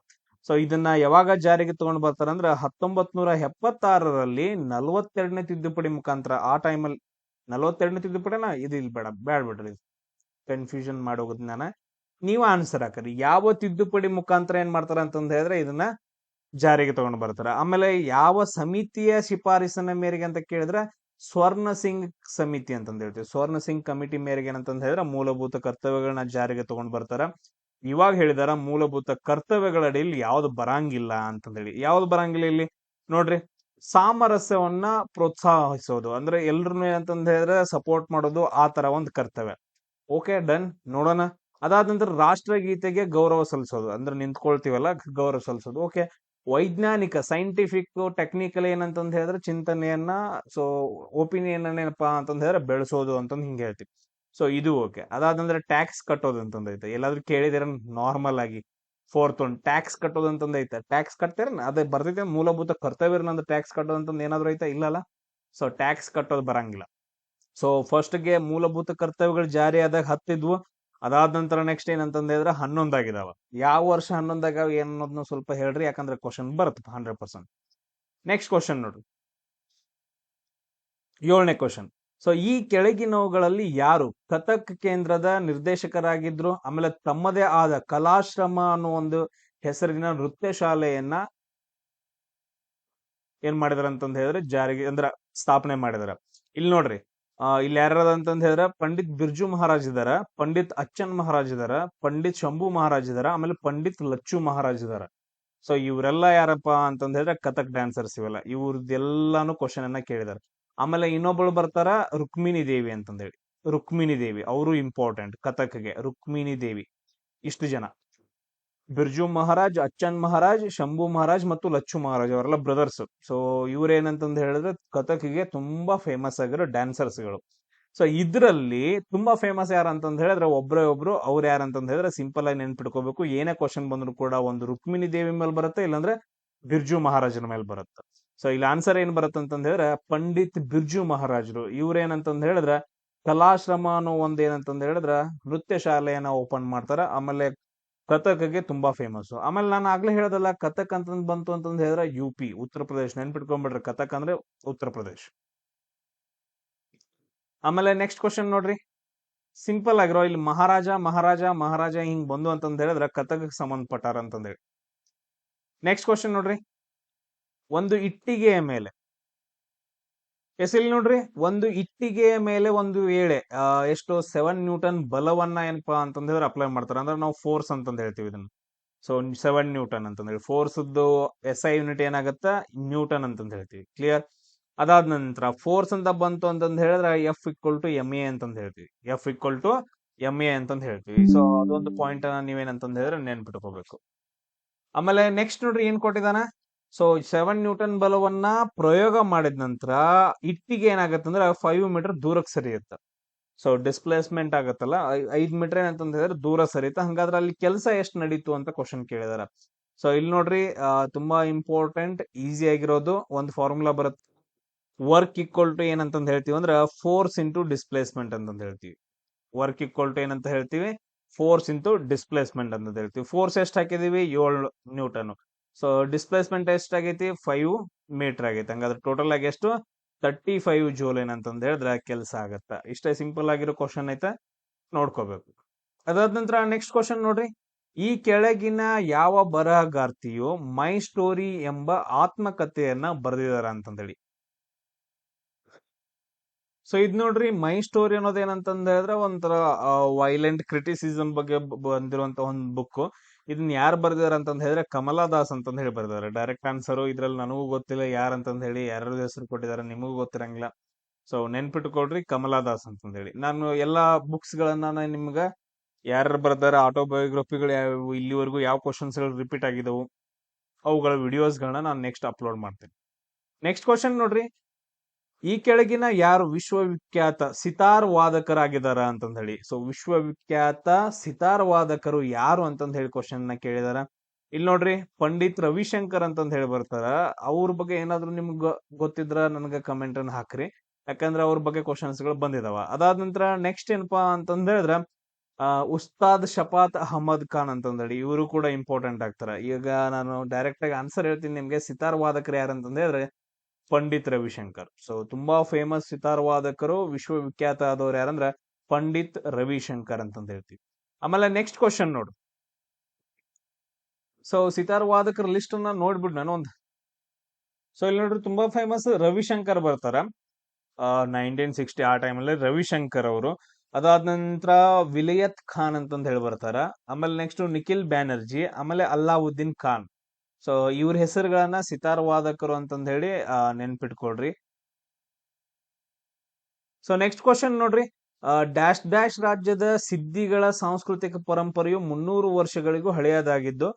ಸೊ ಇದನ್ನ ಯಾವಾಗ ಜಾರಿಗೆ ತಗೊಂಡ್ ಬರ್ತಾರಂದ್ರ 1976ರಲ್ಲಿ 42ನೇ ತಿದ್ದುಪಡಿ ಮುಖಾಂತರ. ಆ ಟೈಮಲ್ಲಿ 42ನೇ ತಿದ್ದುಪಡಿನ ಇದು ಇಲ್ಲಿ ಬ್ಯಾಡ್ ಬಿಡ್ರಿ, ಕನ್ಫ್ಯೂಷನ್ ಮಾಡೋಗುದ್ ನಾನು. ನೀವು ಆನ್ಸರ್ ಹಾಕರಿ. ಯಾವ ತಿದ್ದುಪಡಿ ಮುಖಾಂತರ ಏನ್ ಮಾಡ್ತಾರ ಅಂತಂದ್ ಹೇಳಿದ್ರೆ ಇದನ್ನ ಜಾರಿಗೆ ತಗೊಂಡ್ ಬರ್ತಾರ. ಆಮೇಲೆ ಯಾವ ಸಮಿತಿಯ ಶಿಫಾರಸಿನ ಮೇರೆಗೆ ಅಂತ ಕೇಳಿದ್ರೆ ಸ್ವರ್ಣ ಸಿಂಗ್ ಸಮಿತಿ ಅಂತಂದ್ ಹೇಳ್ತೀವಿ. ಸ್ವರ್ಣ ಸಿಂಗ್ ಕಮಿಟಿ ಮೇರೆಗೆ ಏನಂತಂದ್ ಹೇಳಿದ್ರೆ ಮೂಲಭೂತ ಕರ್ತವ್ಯಗಳನ್ನ ಜಾರಿಗೆ ತಗೊಂಡ್ ಬರ್ತಾರ. ಇವಾಗ ಹೇಳಿದಾರ ಮೂಲಭೂತ ಕರ್ತವ್ಯಗಳ ಅಡಿಯಲ್ಲಿ ಯಾವ್ದು ಬರಂಗಿಲ್ಲ ಅಂತಂದ್ ಹೇಳಿ. ಯಾವ್ದು ಬರಂಗಿಲ್ಲ ಇಲ್ಲಿ ನೋಡ್ರಿ, ಸಾಮರಸ್ಯವನ್ನ ಪ್ರೋತ್ಸಾಹಿಸೋದು, ಅಂದ್ರೆ ಎಲ್ರನ್ನೂ ಏನಂತಂದ್ ಹೇಳಿದ್ರೆ ಸಪೋರ್ಟ್ ಮಾಡೋದು, ಆ ತರ ಒಂದು ಕರ್ತವ್ಯ. Okay, done. ನೋಡೋಣ. ಅದಾದ ನಂತರ ರಾಷ್ಟ್ರಗೀತೆಗೆ ಗೌರವ ಸಲ್ಲಿಸೋದು, ಅಂದ್ರೆ ನಿಂತ್ಕೊಳ್ತೀವಲ್ಲ, ಗೌರವ ಸಲ್ಲಿಸೋದು. ಓಕೆ. ವೈಜ್ಞಾನಿಕ, ಸೈಂಟಿಫಿಕ್, ಟೆಕ್ನಿಕಲ್ ಏನಂತಂದ್ ಹೇಳಿದ್ರೆ ಚಿಂತನೆಯನ್ನ, ಸೊ ಒಪಿನಿಯನ್ ಏನಪ್ಪಾ ಅಂತಂದ್ ಹೇಳಿದ್ರೆ ಬೆಳೆಸೋದು ಅಂತಂದ್ ಹಿಂಗ್ ಹೇಳ್ತೀವಿ. ಸೊ ಇದು ಓಕೆ. ಅದಾದಂದ್ರೆ ಟ್ಯಾಕ್ಸ್ ಕಟ್ಟೋದು ಅಂತಂದೈತೆ, ಎಲ್ಲಾದ್ರೂ ಕೇಳಿದಿರ ನಾರ್ಮಲ್ ಆಗಿ? ಫೋರ್ತ್ ಒನ್ ಟ್ಯಾಕ್ಸ್ ಕಟ್ಟೋದು ಅಂತಂದೈತೆ. ಟ್ಯಾಕ್ಸ್ ಕಟ್ತೀರ, ಅದೇ ಬರ್ತೈತೆ ಮೂಲಭೂತ ಕರ್ತವ್ಯ ನಂದು ಟ್ಯಾಕ್ಸ್ ಕಟ್ಟೋದು ಅಂತಂದ್ ಏನಾದ್ರು ಐತಾ? ಇಲ್ಲಲ್ಲ. ಸೊ ಟ್ಯಾಕ್ಸ್ ಕಟ್ಟೋದು ಬರಂಗಿಲ್ಲ. ಸೊ ಫಸ್ಟ್ಗೆ ಮೂಲಭೂತ ಕರ್ತವ್ಯಗಳು ಜಾರಿ ಆದಾಗ 10 ಇದ್ವು. ಅದಾದ ನಂತರ ನೆಕ್ಸ್ಟ್ ಏನಂತಂದ ಹೇಳಿದ್ರೆ 11 ಆಗಿದಾವ. ಯಾವ ವರ್ಷ 11 ಆಗ್ಯಾವ ಏನ್ ಅನ್ನೋದನ್ನ ಸ್ವಲ್ಪ ಹೇಳ್ರಿ, ಯಾಕಂದ್ರೆ ಕ್ವಶನ್ ಬರುತ್ತೆ 100%. ನೆಕ್ಸ್ಟ್ ಕ್ವಶನ್ ನೋಡ್ರಿ, 7ನೇ ಕ್ವಶನ್. ಸೊ ಈ ಕೆಳಗಿನವುಗಳಲ್ಲಿ ಯಾರು ಕಥಕ್ ಕೇಂದ್ರದ ನಿರ್ದೇಶಕರಾಗಿದ್ರು, ಆಮೇಲೆ ತಮ್ಮದೇ ಆದ ಕಲಾಶ್ರಮ ಅನ್ನೋ ಒಂದು ಹೆಸರಿನ ನೃತ್ಯ ಶಾಲೆಯನ್ನ ಏನ್ ಮಾಡಿದಾರ ಅಂತಂದ್ ಹೇಳಿದ್ರೆ ಜಾರಿಗೆ ಅಂದ್ರ ಸ್ಥಾಪನೆ ಮಾಡಿದಾರ. ಇಲ್ಲಿ ನೋಡ್ರಿ, ಇಲ್ಲಿ ಯಾರ್ಯಾರ ಅಂತಂದ್ ಹೇಳಿದ್ರೆ ಪಂಡಿತ್ ಬಿರ್ಜು ಮಹಾರಾಜ್ ಇದಾರ, ಪಂಡಿತ್ ಅಚ್ಚನ್ ಮಹಾರಾಜ್ ಇದಾರ, ಪಂಡಿತ್ ಶಂಭು ಮಹಾರಾಜ್ ಇದಾರ, ಆಮೇಲೆ ಪಂಡಿತ್ ಲಚ್ಚು ಮಹಾರಾಜ್ ಇದಾರ. ಸೊ ಇವರೆಲ್ಲ ಯಾರಪ್ಪ ಅಂತಂದ್ ಹೇಳಿದ್ರೆ ಕಥಕ್ ಡ್ಯಾನ್ಸರ್ಸ್ ಇವೆಲ್ಲ. ಇವ್ರದ್ದೆಲ್ಲಾನು ಕ್ವಶನ್ ಅನ್ನ ಕೇಳಿದಾರೆ. ಆಮೇಲೆ ಇನ್ನೊಬ್ಬಳು ಬರ್ತಾರ ರುಕ್ಮಿಣಿ ದೇವಿ ಅಂತಂದ್ ಹೇಳಿ. ರುಕ್ಮಿಣಿ ದೇವಿ ಅವರು ಇಂಪಾರ್ಟೆಂಟ್ ಕಥಕ್ಗೆ. ರುಕ್ಮಿಣಿ ದೇವಿ. ಇಷ್ಟು ಜನ: ಬಿರ್ಜು ಮಹಾರಾಜ್, ಅಚ್ಚನ್ ಮಹಾರಾಜ್, ಶಂಭು ಮಹಾರಾಜ್ ಮತ್ತು ಲಚ್ಚು ಮಹಾರಾಜ್ ಅವರೆಲ್ಲ ಬ್ರದರ್ಸ್. ಸೊ ಇವ್ರೇನಂತಂದ್ ಹೇಳಿದ್ರೆ ಕಥಕ್ಗೆ ತುಂಬಾ ಫೇಮಸ್ ಆಗಿರೋ ಡ್ಯಾನ್ಸರ್ಸ್ ಗಳು. ಸೊ ಇದ್ರಲ್ಲಿ ತುಂಬಾ ಫೇಮಸ್ ಯಾರು ಅಂತಂದ್ ಹೇಳಿದ್ರೆ ಒಬ್ರೇ ಒಬ್ರು. ಅವ್ರು ಯಾರಂತಂದ್ ಹೇಳಿದ್ರೆ ಸಿಂಪಲ್ ಆಗಿ ನೆನ್ಪಿಟ್ಕೋಬೇಕು. ಏನೇ ಕ್ವಶನ್ ಬಂದ್ರು ಕೂಡ ಒಂದು ರುಕ್ಮಿಣಿ ದೇವಿ ಮೇಲೆ ಬರುತ್ತೆ, ಇಲ್ಲಾಂದ್ರೆ ಬಿರ್ಜು ಮಹಾರಾಜನ ಮೇಲೆ ಬರುತ್ತೆ. ಸೊ ಇಲ್ಲಿ ಆನ್ಸರ್ ಏನ್ ಬರುತ್ತೆ ಅಂತಂದ್ ಹೇಳಿದ್ರೆ ಪಂಡಿತ್ ಬಿರ್ಜು ಮಹಾರಾಜರು. ಇವ್ರೇನಂತಂದ್ ಹೇಳಿದ್ರೆ ಕಲಾಶ್ರಮ ಅನ್ನೋ ಒಂದ್ ಏನಂತಂದ್ ಹೇಳಿದ್ರ ನೃತ್ಯ ಶಾಲೆಯನ್ನ ಓಪನ್ ಮಾಡ್ತಾರ. ಆಮೇಲೆ ಕಥಕ್ಗೆ ತುಂಬಾ ಫೇಮಸ್. ಆಮೇಲೆ ನಾನು ಆಗ್ಲೇ ಹೇಳೋದಲ್ಲ, ಕಥಕ್ ಅಂತಂದ್ ಬಂತು ಅಂತಂದ್ ಹೇಳಿದ್ರೆ UP, ಉತ್ತರ ಪ್ರದೇಶ್. ನೆನ್ಪಿಟ್ಕೊಂಡ್ಬಿಡ್ರಿ, ಕಥಕ್ ಅಂದ್ರೆ ಉತ್ತರ ಪ್ರದೇಶ್. ಆಮೇಲೆ ನೆಕ್ಸ್ಟ್ ಕ್ವಶನ್ ನೋಡ್ರಿ, ಸಿಂಪಲ್ ಆಗಿರೋ. ಇಲ್ಲಿ ಮಹಾರಾಜ ಮಹಾರಾಜ ಮಹಾರಾಜ ಹಿಂಗ್ ಬಂದು ಅಂತಂದ್ ಹೇಳಿದ್ರೆ ಕಥಕ್ ಸಂಬಂಧಪಟ್ಟಾರ ಅಂತಂದ್ ಹೇಳಿ. ನೆಕ್ಸ್ಟ್ ಕ್ವಶನ್ ನೋಡ್ರಿ, ಒಂದು ಇಟ್ಟಿಗೆಯ ಮೇಲೆ ಇಲ್ಲಿ ನೋಡ್ರಿ, ಒಂದು ಇಟ್ಟಿಗೆಯ ಮೇಲೆ ಒಂದು ವೇಳೆ ಎಷ್ಟು 7 ನ್ಯೂಟನ್ ಬಲವನ್ನ ಏನಪ್ಪಾ ಅಂತಂದ್ ಹೇಳಿದ್ರೆ ಅಪ್ಲೈ ಮಾಡ್ತಾರೆ. ಅಂದ್ರೆ ನಾವು ಫೋರ್ಸ್ ಅಂತಂದ್ ಹೇಳ್ತೀವಿ ಇದನ್ನ. ಸೊ 7 ನ್ಯೂಟನ್ ಅಂತಂದ್ ಹೇಳಿ. ಫೋರ್ಸ್ SI ಯೂನಿಟ್ ಏನಾಗತ್ತ, ನ್ಯೂಟನ್ ಅಂತಂದ್ ಹೇಳ್ತೀವಿ. ಕ್ಲಿಯರ್? ಅದಾದ ನಂತರ ಫೋರ್ಸ್ ಅಂತ ಬಂತು ಅಂತಂದ್ ಹೇಳಿದ್ರೆ F=ma ಅಂತಂದ್ ಹೇಳ್ತೀವಿ. F=ma ಅಂತಂದ್ ಹೇಳ್ತೀವಿ. ಸೊ ಅದೊಂದು ಪಾಯಿಂಟ್ ಅನ್ನ ನೀವೇನಂತಂದ್ ಹೇಳಿದ್ರೆ ನೆನ್ಪಿಟ್ಕೋಬೇಕು. ಆಮೇಲೆ ನೆಕ್ಸ್ಟ್ ನೋಡ್ರಿ ಏನ್ ಕೊಟ್ಟಿದಾನ. ಸೊ 7 ನ್ಯೂಟನ್ ಬಲವನ್ನ ಪ್ರಯೋಗ ಮಾಡಿದ ನಂತರ ಇಟ್ಟಿಗೆ ಏನಾಗತ್ತಂದ್ರೆ 5 ಮೀಟರ್ ದೂರಕ್ಕೆ ಸರಿಯುತ್ತೆ. ಸೊ ಡಿಸ್ಪ್ಲೇಸ್ಮೆಂಟ್ ಆಗತ್ತಲ್ಲ, 5 ಮೀಟರ್ ಏನಂತಂದ್ ಹೇಳಿದ್ರೆ ದೂರ ಸರಿಯುತ್ತೆ. ಹಂಗಾದ್ರೆ ಅಲ್ಲಿ ಕೆಲಸ ಎಷ್ಟು ನಡೀತು ಅಂತ ಕ್ವಶನ್ ಕೇಳಿದಾರ. ಸೊ ಇಲ್ಲಿ ನೋಡ್ರಿ, ತುಂಬಾ ಇಂಪಾರ್ಟೆಂಟ್, ಈಸಿ ಆಗಿರೋದು ಒಂದು ಫಾರ್ಮುಲಾ ಬರುತ್ತೆ. ವರ್ಕ್ ಈಕ್ವಲ್ ಟು ಏನಂತಂದ್ ಹೇಳ್ತೀವಿ ಅಂದ್ರೆ ಫೋರ್ಸ್ ಇಂಟು ಡಿಸ್ಪ್ಲೇಸ್ಮೆಂಟ್ ಅಂತಂದ್ ಹೇಳ್ತೀವಿ. ವರ್ಕ್ ಈಕ್ವಲ್ ಟು ಏನಂತ ಹೇಳ್ತೀವಿ, ಫೋರ್ಸ್ ಇಂಟು ಡಿಸ್ಪ್ಲೇಸ್ಮೆಂಟ್ ಅಂತ ಹೇಳ್ತೀವಿ. ಫೋರ್ಸ್ ಎಷ್ಟು ಹಾಕಿದೀವಿ, 7 ನ್ಯೂಟನ್. ಸೊ ಡಿಸ್ಪ್ಲೇಸ್ಮೆಂಟ್ ಎಷ್ಟಾಗೈತಿ, 5 ಮೀಟರ್ ಆಗೈತಿ. ಹಂಗಾದ್ರೆ ಟೋಟಲ್ ಆಗಿ ಎಷ್ಟು, 35 ಜೂಲ್ ಏನಂತಂದ್ ಹೇಳಿದ್ರೆ ಕೆಲಸ ಆಗತ್ತ. ಇಷ್ಟೇ ಸಿಂಪಲ್ ಆಗಿರೋ ಕ್ವಶನ್ ಐತೆ, ನೋಡ್ಕೋಬೇಕು. ಅದಾದ ನಂತರ ನೆಕ್ಸ್ಟ್ ಕ್ವಶನ್ ನೋಡ್ರಿ, ಈ ಕೆಳಗಿನ ಯಾವ ಬರಹಗಾರ್ತಿಯು ಮೈ ಸ್ಟೋರಿ ಎಂಬ ಆತ್ಮಕಥೆಯನ್ನ ಬರೆದಿದಾರ ಅಂತಂದೇಳಿ. ಸೊ ಇದ್ ನೋಡ್ರಿ, ಮೈ ಸ್ಟೋರಿ ಅನ್ನೋದು ಏನಂತಂದ್ ಹೇಳಿದ್ರೆ ಒಂಥರ ವೈಲೆಂಟ್ ಕ್ರಿಟಿಸಿಸಮ್ ಬಗ್ಗೆ ಬಂದಿರುವಂತ ಒಂದು ಬುಕ್. ಇದನ್ನ ಯಾರು ಬರ್ದಿದಾರ ಅಂತಂದ್ ಹೇಳಿದ್ರೆ ಕಮಲಾ ದಾಸ್ ಅಂತಂದ್ ಹೇಳಿ ಬರ್ದಿದ್ದಾರೆ. ಡೈರೆಕ್ಟ್ ಆನ್ಸರ್ ಇದ್ರಲ್ಲಿ ನನಗೂ ಗೊತ್ತಿಲ್ಲ ಯಾರಂತಂದ್ ಹೇಳಿ, ಯಾರು ಹೆಸರು ಕೊಟ್ಟಿದ್ದಾರೆ ನಿಮಗೂ ಗೊತ್ತಿರಂಗಿಲ್ಲ. ಸೊ ನೆನ್ಪಿಟ್ಕೊಳ್ರಿ, ಕಮಲಾ ದಾಸ್ ಅಂತಂದ್ ಹೇಳಿ. ನಾನು ಎಲ್ಲಾ ಬುಕ್ಸ್ ಗಳನ್ನ ನಿಮ್ಗ ಯಾರು ಬರ್ದಾರ, ಆಟೋಬಯೋಗ್ರಫಿಗಳು ಯಾವ ಇಲ್ಲಿವರೆಗೂ ಯಾವ ಕ್ವಶನ್ಸ್ ಗಳು ರಿಪೀಟ್ ಆಗಿದವು, ಅವುಗಳ ವಿಡಿಯೋಸ್ ಗಳನ್ನ ನಾನು ನೆಕ್ಸ್ಟ್ ಅಪ್ಲೋಡ್ ಮಾಡ್ತೀನಿ. ನೆಕ್ಸ್ಟ್ ಕ್ವಶನ್ ನೋಡ್ರಿ, ಈ ಕೆಳಗಿನ ಯಾರು ವಿಶ್ವವಿಖ್ಯಾತ ಸಿತಾರ್ ವಾದಕರಾಗಿದಾರ ಅಂತಂದ್ ಹೇಳಿ. ಸೊ ವಿಶ್ವವಿಖ್ಯಾತ ಸಿತಾರ್ ವಾದಕರು ಯಾರು ಅಂತಂದ್ ಹೇಳಿ ಕ್ವಶನ್ ನ ಕೇಳಿದಾರ. ಇಲ್ಲಿ ನೋಡ್ರಿ, ಪಂಡಿತ್ ರವಿಶಂಕರ್ ಅಂತಂದ್ ಹೇಳಿ ಬರ್ತಾರ. ಅವ್ರ ಬಗ್ಗೆ ಏನಾದ್ರು ನಿಮ್ಗೆ ಗೊತ್ತಿದ್ರ ನನಗೆ ಕಮೆಂಟ್ ಅನ್ನ ಹಾಕ್ರಿ, ಯಾಕಂದ್ರೆ ಅವ್ರ ಬಗ್ಗೆ ಕ್ವಶನ್ಸ್ ಗಳು ಬಂದಿದಾವ. ಅದಾದ ನಂತರ ನೆಕ್ಸ್ಟ್ ಏನಪ್ಪಾ ಅಂತಂದ್ ಹೇಳಿದ್ರ ಉಸ್ತಾದ್ ಶಫಾತ್ ಅಹಮದ್ ಖಾನ್ ಅಂತಂದೇಳಿ, ಇವರು ಕೂಡ ಇಂಪಾರ್ಟೆಂಟ್ ಆಗ್ತಾರ. ಈಗ ನಾನು ಡೈರೆಕ್ಟ್ ಆಗಿ ಆನ್ಸರ್ ಹೇಳ್ತೀನಿ ನಿಮ್ಗೆ. ಸಿತಾರ್ ವಾದಕರು ಯಾರಂತಂದ್ ಹೇಳಿದ್ರೆ ಪಂಡಿತ್ ರವಿಶಂಕರ್. ಸೊ ತುಂಬಾ ಫೇಮಸ್ ಸಿತಾರ್ ವಾದಕರು, ವಿಶ್ವವಿಖ್ಯಾತ ಆದವ್ರು ಯಾರಂದ್ರ ಪಂಡಿತ್ ರವಿಶಂಕರ್ ಅಂತಂದ್ ಹೇಳ್ತೀವಿ. ಆಮೇಲೆ ನೆಕ್ಸ್ಟ್ ಕ್ವಶನ್ ನೋಡು. ಸೊ ಸಿತಾರ್ ವಾದಕರ ಲಿಸ್ಟ್ ಅನ್ನ ನೋಡ್ಬಿಡ್ ನಾನು ಒಂದು. ಸೊ ಇಲ್ಲಿ ನೋಡ್ರಿ, ತುಂಬಾ ಫೇಮಸ್ ರವಿಶಂಕರ್ ಬರ್ತಾರ. 1960 ಆ ಟೈಮಲ್ಲಿ ರವಿಶಂಕರ್ ಅವರು. ಅದಾದ ನಂತರ ವಿಲಯತ್ ಖಾನ್ ಅಂತಂದ್ ಹೇಳಿ ಬರ್ತಾರ. ಆಮೇಲೆ ನೆಕ್ಸ್ಟ್ ನಿಖಿಲ್ ಬ್ಯಾನರ್ಜಿ, ಆಮೇಲೆ ಅಲ್ಲಾವುದ್ದೀನ್ ಖಾನ್. ಸೊ ಇವ್ರ ಹೆಸರುಗಳನ್ನ ಸಿತಾರ್ ವಾದಕರು ಅಂತಂದ ಹೇಳಿ ನೆನ್ಪಿಟ್ಕೊಳ್ರಿ. ಸೊ ನೆಕ್ಸ್ಟ್ ಕ್ವಶನ್ ನೋಡ್ರಿ, ಡ್ಯಾಶ್ ಡ್ಯಾಶ್ ರಾಜ್ಯದ ಸಿದ್ಧಿಗಳ ಸಾಂಸ್ಕೃತಿಕ ಪರಂಪರೆಯು 300 ವರ್ಷಗಳಿಗೂ ಹಳೆಯದಾಗಿದ್ದು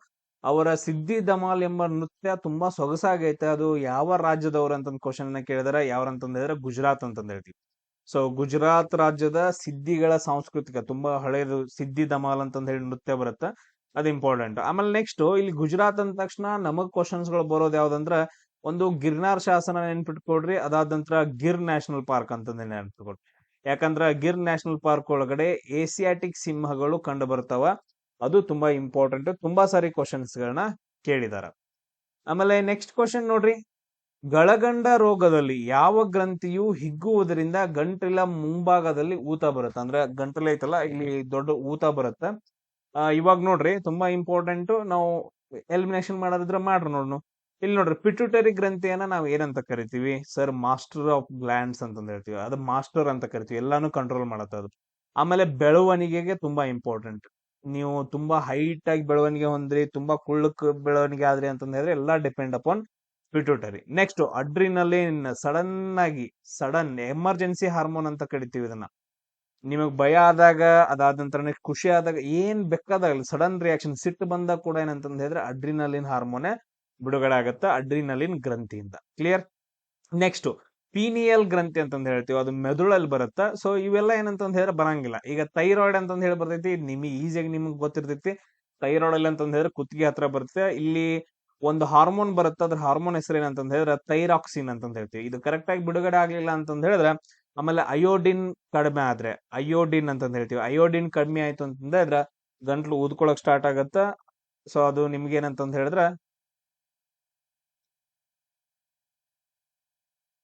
ಅವರ ಸಿದ್ಧಿ ಧಮಾಲ್ ಎಂಬ ನೃತ್ಯ ತುಂಬಾ ಸೊಗಸಾಗೈತೆ, ಅದು ಯಾವ ರಾಜ್ಯದವ್ರು ಅಂತಂದ್ ಕ್ವಶನ್ ಕೇಳಿದಾರೆ. ಯಾವ್ರಂತಂದ್ ಹೇಳಿದ್ರೆ ಗುಜರಾತ್ ಅಂತಂದ್ ಹೇಳ್ತೀವಿ. ಸೊ ಗುಜರಾತ್ ರಾಜ್ಯದ ಸಿದ್ಧಿಗಳ ಸಾಂಸ್ಕೃತಿಕ ತುಂಬಾ ಹಳೆಯದು ಸಿದ್ಧಿ ಧಮಾಲ್ ಅಂತಂದ್ ಹೇಳಿ ನೃತ್ಯ ಬರುತ್ತೆ, ಅದು ಇಂಪಾರ್ಟೆಂಟ್. ಆಮೇಲೆ ನೆಕ್ಸ್ಟ್ ಇಲ್ಲಿ ಗುಜರಾತ್ ಅಂದ ತಕ್ಷಣ ನಮಗ್ ಕ್ವಶನ್ಸ್ ಗಳು ಬರೋದು ಯಾವ್ದಂದ್ರ, ಒಂದು ಗಿರ್ನಾರ್ ಶಾಸನ ನೆನ್ಪಿಟ್ಕೊಡ್ರಿ, ಅದಾದ ನಂತರ ಗಿರ್ ನ್ಯಾಷನಲ್ ಪಾರ್ಕ್ ಅಂತಂದ್ ನೆನ್ಪಿಟ್ಕೊಡ್ರಿ. ಯಾಕಂದ್ರ ಗಿರ್ ನ್ಯಾಷನಲ್ ಪಾರ್ಕ್ ಒಳಗಡೆ ಏಸಿಯಾಟಿಕ್ ಸಿಂಹಗಳು ಕಂಡು ಬರ್ತಾವ, ಅದು ತುಂಬಾ ಇಂಪಾರ್ಟೆಂಟ್. ತುಂಬಾ ಸಾರಿ ಕ್ವಶನ್ಸ್ ಗಳನ್ನ ಕೇಳಿದಾರ. ಆಮೇಲೆ ನೆಕ್ಸ್ಟ್ ಕ್ವಶನ್ ನೋಡ್ರಿ, ಗಳಗಂಡ ರೋಗದಲ್ಲಿ ಯಾವ ಗ್ರಂಥಿಯು ಹಿಗ್ಗುವುದರಿಂದ ಗಂಟಲ ಮುಂಭಾಗದಲ್ಲಿ ಊತ ಬರುತ್ತೆ, ಅಂದ್ರೆ ಗಂಟಲ ಐತಲ್ಲ ಇಲ್ಲಿ ದೊಡ್ಡ ಊತ ಬರುತ್ತೆ. ಇವಾಗ ನೋಡ್ರಿ ತುಂಬಾ ಇಂಪಾರ್ಟೆಂಟ್, ನಾವು ಎಲಿಮಿನೇಷನ್ ಮಾಡೋದಿದ್ರೆ ಮಾಡ್ರಿ ನೋಡ್ನು. ಇಲ್ಲಿ ನೋಡ್ರಿ ಪಿಟ್ಯೂಟರಿ ಗ್ರಂಥಿಯನ್ನ ನಾವು ಏನಂತ ಕರಿತೀವಿ ಸರ್? ಮಾಸ್ಟರ್ ಆಫ್ ಗ್ಲ್ಯಾಂಡ್ಸ್ ಅಂತಂದ್ ಹೇಳ್ತೀವಿ, ಅದು ಮಾಸ್ಟರ್ ಅಂತ ಕರಿತೀವಿ, ಎಲ್ಲಾನು ಕಂಟ್ರೋಲ್ ಮಾಡತ್ತ ಅದು. ಆಮೇಲೆ ಬೆಳವಣಿಗೆಗೆ ತುಂಬಾ ಇಂಪಾರ್ಟೆಂಟ್. ನೀವು ತುಂಬಾ ಹೈಟ್ ಆಗಿ ಬೆಳವಣಿಗೆ ಹೊಂದ್ರಿ, ತುಂಬಾ ಕುಳ್ಳಕ್ ಬೆಳವಣಿಗೆ ಆದ್ರಿ ಅಂತಂದ್ ಹೇಳಿದ್ರೆ ಎಲ್ಲಾ depend upon pituitary. Next adrenaline, sudden emergency hormone ಅಂತ ಕರಿತೀವಿ ಇದನ್ನ. ನಿಮಗ್ ಭಯ ಆದಾಗ, ಅದಾದ ನಂತರ ನೆಕ್ಸ್ಟ್ ಖುಷಿ ಆದಾಗ, ಏನ್ ಬೇಕಾದಾಗಲಿ ಸಡನ್ ರಿಯಾಕ್ಷನ್, ಸಿಟ್ಟು ಬಂದಾಗ ಕೂಡ ಏನಂತಂದ್ ಹೇಳಿದ್ರೆ ಅಡ್ರಿನಲಿನ್ ಹಾರ್ಮೋನ್ ಬಿಡುಗಡೆ ಆಗತ್ತ ಅಡ್ರಿನಲಿನ್ ಗ್ರಂಥಿಯಿಂದ. ಕ್ಲಿಯರ್? ನೆಕ್ಸ್ಟ್ ಪೀನಿಯಲ್ ಗ್ರಂಥಿ ಅಂತಂದ್ ಹೇಳ್ತೀವಿ, ಅದು ಮೆದುಳಲ್ಲಿ ಬರುತ್ತ. ಸೊ ಇವೆಲ್ಲ ಏನಂತಂದ್ ಹೇಳಿದ್ರೆ ಬರಂಗಿಲ್ಲ. ಈಗ ಥೈರಾಯ್ಡ್ ಅಂತಂದ್ ಹೇಳಿ ಬರ್ತೈತಿ, ನಿಮಗೆ ಈಸಿಯಾಗಿ ನಿಮ್ಗೆ ಗೊತ್ತಿರ್ತೈತಿ. ಥೈರಾಯ್ಡ್ ಅಲ್ಲಿ ಅಂತಂದ್ ಹೇಳಿದ್ರೆ ಕುತ್ತಿಗೆ ಹತ್ರ ಬರುತ್ತೆ. ಇಲ್ಲಿ ಒಂದು ಹಾರ್ಮೋನ್ ಬರುತ್ತೆ, ಅದ್ರ ಹಾರ್ಮೋನ್ ಹೆಸರು ಏನಂತಂದ್ ಹೇಳಿದ್ರೆ ಥೈರಾಕ್ಸಿನ್ ಅಂತಂದ್ ಹೇಳ್ತೀವಿ. ಇದು ಕರೆಕ್ಟ್ ಆಗಿ ಬಿಡುಗಡೆ ಆಗ್ಲಿಲ್ಲ ಅಂತಂದ್ ಹೇಳಿದ್ರೆ, ಆಮೇಲೆ ಅಯೋಡಿನ್ ಕಡಿಮೆ ಆದ್ರೆ, ಅಯೋಡಿನ್ ಅಂತಂದ್ ಹೇಳ್ತೀವಿ, ಅಯೋಡಿನ್ ಕಡಿಮೆ ಆಯ್ತು ಅಂತಂದ್ ಹೇಳಿದ್ರೆ ಗಂಟ್ಲು ಊದ್ಕೊಳಕ್ ಸ್ಟಾರ್ಟ್ ಆಗತ್ತ. ಸೊ ಅದು ನಿಮ್ಗೆ ಏನಂತಂದ್ ಹೇಳಿದ್ರೆ,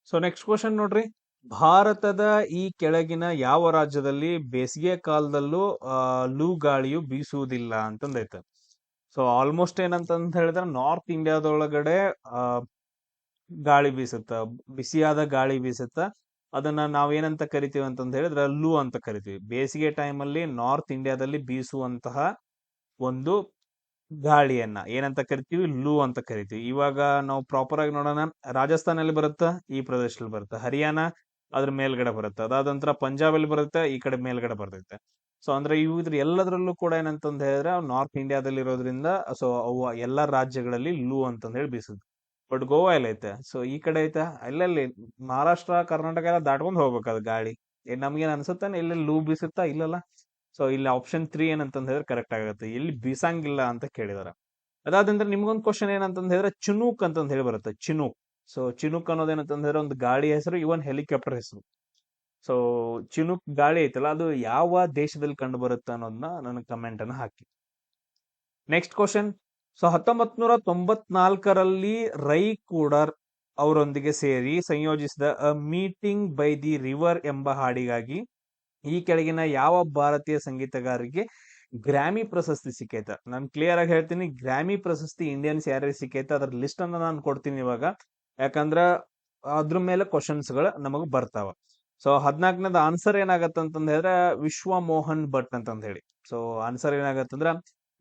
ಸೊ ನೆಕ್ಸ್ಟ್ ಕ್ವಶನ್ ನೋಡ್ರಿ, ಭಾರತದ ಈ ಕೆಳಗಿನ ಯಾವ ರಾಜ್ಯದಲ್ಲಿ ಬೇಸಿಗೆ ಕಾಲದಲ್ಲೂ ಲೂ ಗಾಳಿಯು ಬೀಸುವುದಿಲ್ಲ ಅಂತಂದೈತೆ. ಸೊ ಆಲ್ಮೋಸ್ಟ್ ಏನಂತಂದ್ ಹೇಳಿದ್ರೆ ನಾರ್ತ್ ಇಂಡಿಯಾದೊಳಗಡೆ ಗಾಳಿ ಬೀಸುತ್ತ, ಬಿಸಿಯಾದ ಗಾಳಿ ಬೀಸುತ್ತ. ಅದನ್ನ ನಾವ್ ಏನಂತ ಕರಿತೀವಿ ಅಂತಂದ್ ಹೇಳಿದ್ರೆ ಲೂ ಅಂತ ಕರಿತೀವಿ. ಬೇಸಿಗೆ ಟೈಮ್ ಅಲ್ಲಿ ನಾರ್ತ್ ಇಂಡಿಯಾದಲ್ಲಿ ಬೀಸುವಂತಹ ಒಂದು ಗಾಳಿಯನ್ನ ಏನಂತ ಕರಿತೀವಿ? ಲೂ ಅಂತ ಕರಿತೀವಿ. ಇವಾಗ ನಾವು ಪ್ರಾಪರ್ ಆಗಿ ನೋಡೋಣ, ರಾಜಸ್ಥಾನಲ್ಲಿ ಬರುತ್ತಾ, ಈ ಪ್ರದೇಶದಲ್ಲಿ ಬರುತ್ತೆ. ಹರಿಯಾಣ ಅದ್ರ ಮೇಲ್ಗಡೆ ಬರುತ್ತೆ. ಅದಾದ ನಂತರ ಪಂಜಾಬ್ ಅಲ್ಲಿ ಬರುತ್ತೆ, ಈ ಕಡೆ ಮೇಲ್ಗಡೆ ಬರ್ತೈತೆ. ಸೊ ಅಂದ್ರೆ ಇದ್ರ ಎಲ್ಲದರಲ್ಲೂ ಕೂಡ ಏನಂತಂದ್ ಹೇಳಿದ್ರೆ ನಾರ್ತ್ ಇಂಡಿಯಾದಲ್ಲಿ ಇರೋದ್ರಿಂದ, ಸೊ ಅವು ಎಲ್ಲಾ ರಾಜ್ಯಗಳಲ್ಲಿ ಲೂ ಅಂತಂದ್ ಹೇಳಿ ಬೀಸುತ್ತೆ. ಬಟ್ ಗೋವಾ ಎಲ್ಲ ಐತೆ, ಸೊ ಈ ಕಡೆ ಐತೆ, ಅಲ್ಲಲ್ಲಿ ಮಹಾರಾಷ್ಟ್ರ ಕರ್ನಾಟಕ ಎಲ್ಲ ದಾಟ್ಕೊಂಡ್ ಹೋಗ್ಬೇಕು ಅದು ಗಾಳಿ. ನಮ್ಗೇನ್ ಅನ್ಸುತ್ತಾನೆ ಇಲ್ಲಿ ಲೂ ಬೀಸುತ್ತಾ? ಇಲ್ಲಲ್ಲ. ಸೊ ಇಲ್ಲಿ ಆಪ್ಷನ್ 3 ಏನಂತಂದ್ ಹೇಳಿದ್ರೆ ಕರೆಕ್ಟ್ ಆಗುತ್ತೆ, ಎಲ್ಲಿ ಬೀಸಂಗಿಲ್ಲ ಅಂತ ಕೇಳಿದಾರೆ. ಅದಾದಂದ್ರೆ ನಿಮ್ಗೊಂದು ಕ್ವಶನ್ ಏನಂತಂದ್ ಹೇಳಿದ್ರೆ ಚಿನೂಕ್ ಅಂತಂದ್ ಹೇಳಿ ಬರುತ್ತೆ, ಚಿನೂಕ್. ಸೊ ಚಿನೂಕ್ ಅನ್ನೋದೇನಂತಂದ್ ಹೇಳಿದ್ರೆ ಒಂದು ಗಾಳಿ ಹೆಸರು, ಇವನ್ ಹೆಲಿಕಾಪ್ಟರ್ ಹೆಸರು. ಸೊ ಚಿನೂಕ್ ಗಾಳಿ ಐತಲ್ಲ, ಅದು ಯಾವ ದೇಶದಲ್ಲಿ ಕಂಡು ಬರುತ್ತೆ ಅನ್ನೋದನ್ನ ನನಗೆ ಕಮೆಂಟ್ ಅನ್ನ ಹಾಕಿ. ನೆಕ್ಸ್ಟ್ ಕ್ವಶನ್, ಸೊ 1994ರಲ್ಲಿ ರೈ ಕೂಡರ್ ಅವರೊಂದಿಗೆ ಸೇರಿ ಸಂಯೋಜಿಸಿದ a meeting by the river ಎಂಬ ಹಾಡಿಗಾಗಿ ಈ ಕೆಳಗಿನ ಯಾವ ಭಾರತೀಯ ಸಂಗೀತಗಾರರಿಗೆ ಗ್ರಾಮಿ ಪ್ರಶಸ್ತಿ ಸಿಕ್ಕೈತೆ? ನಾನು ಕ್ಲಿಯರ್ ಆಗಿ ಹೇಳ್ತೀನಿ, ಗ್ರಾಮಿ ಪ್ರಶಸ್ತಿ ಇಂಡಿಯನ್ಸ್ ಯಾರ್ಯಾರು ಸಿಕ್ಕೈತೆ ಅದ್ರ ಲಿಸ್ಟ್ ಅನ್ನ ನಾನು ಕೊಡ್ತೀನಿ ಇವಾಗ, ಯಾಕಂದ್ರ ಅದ್ರ ಮೇಲೆ ಕ್ವಶನ್ಸ್ ಗಳು ನಮಗ್ ಬರ್ತಾವ. ಸೊ 14ನೇದ ಆನ್ಸರ್ ಏನಾಗತ್ತೆ ಅಂತಂದ್ ಹೇಳಿದ್ರೆ ವಿಶ್ವ ಮೋಹನ್ ಭಟ್ ಅಂತಂದ್ ಹೇಳಿ. ಸೊ ಆನ್ಸರ್ ಏನಾಗತ್ತಂದ್ರ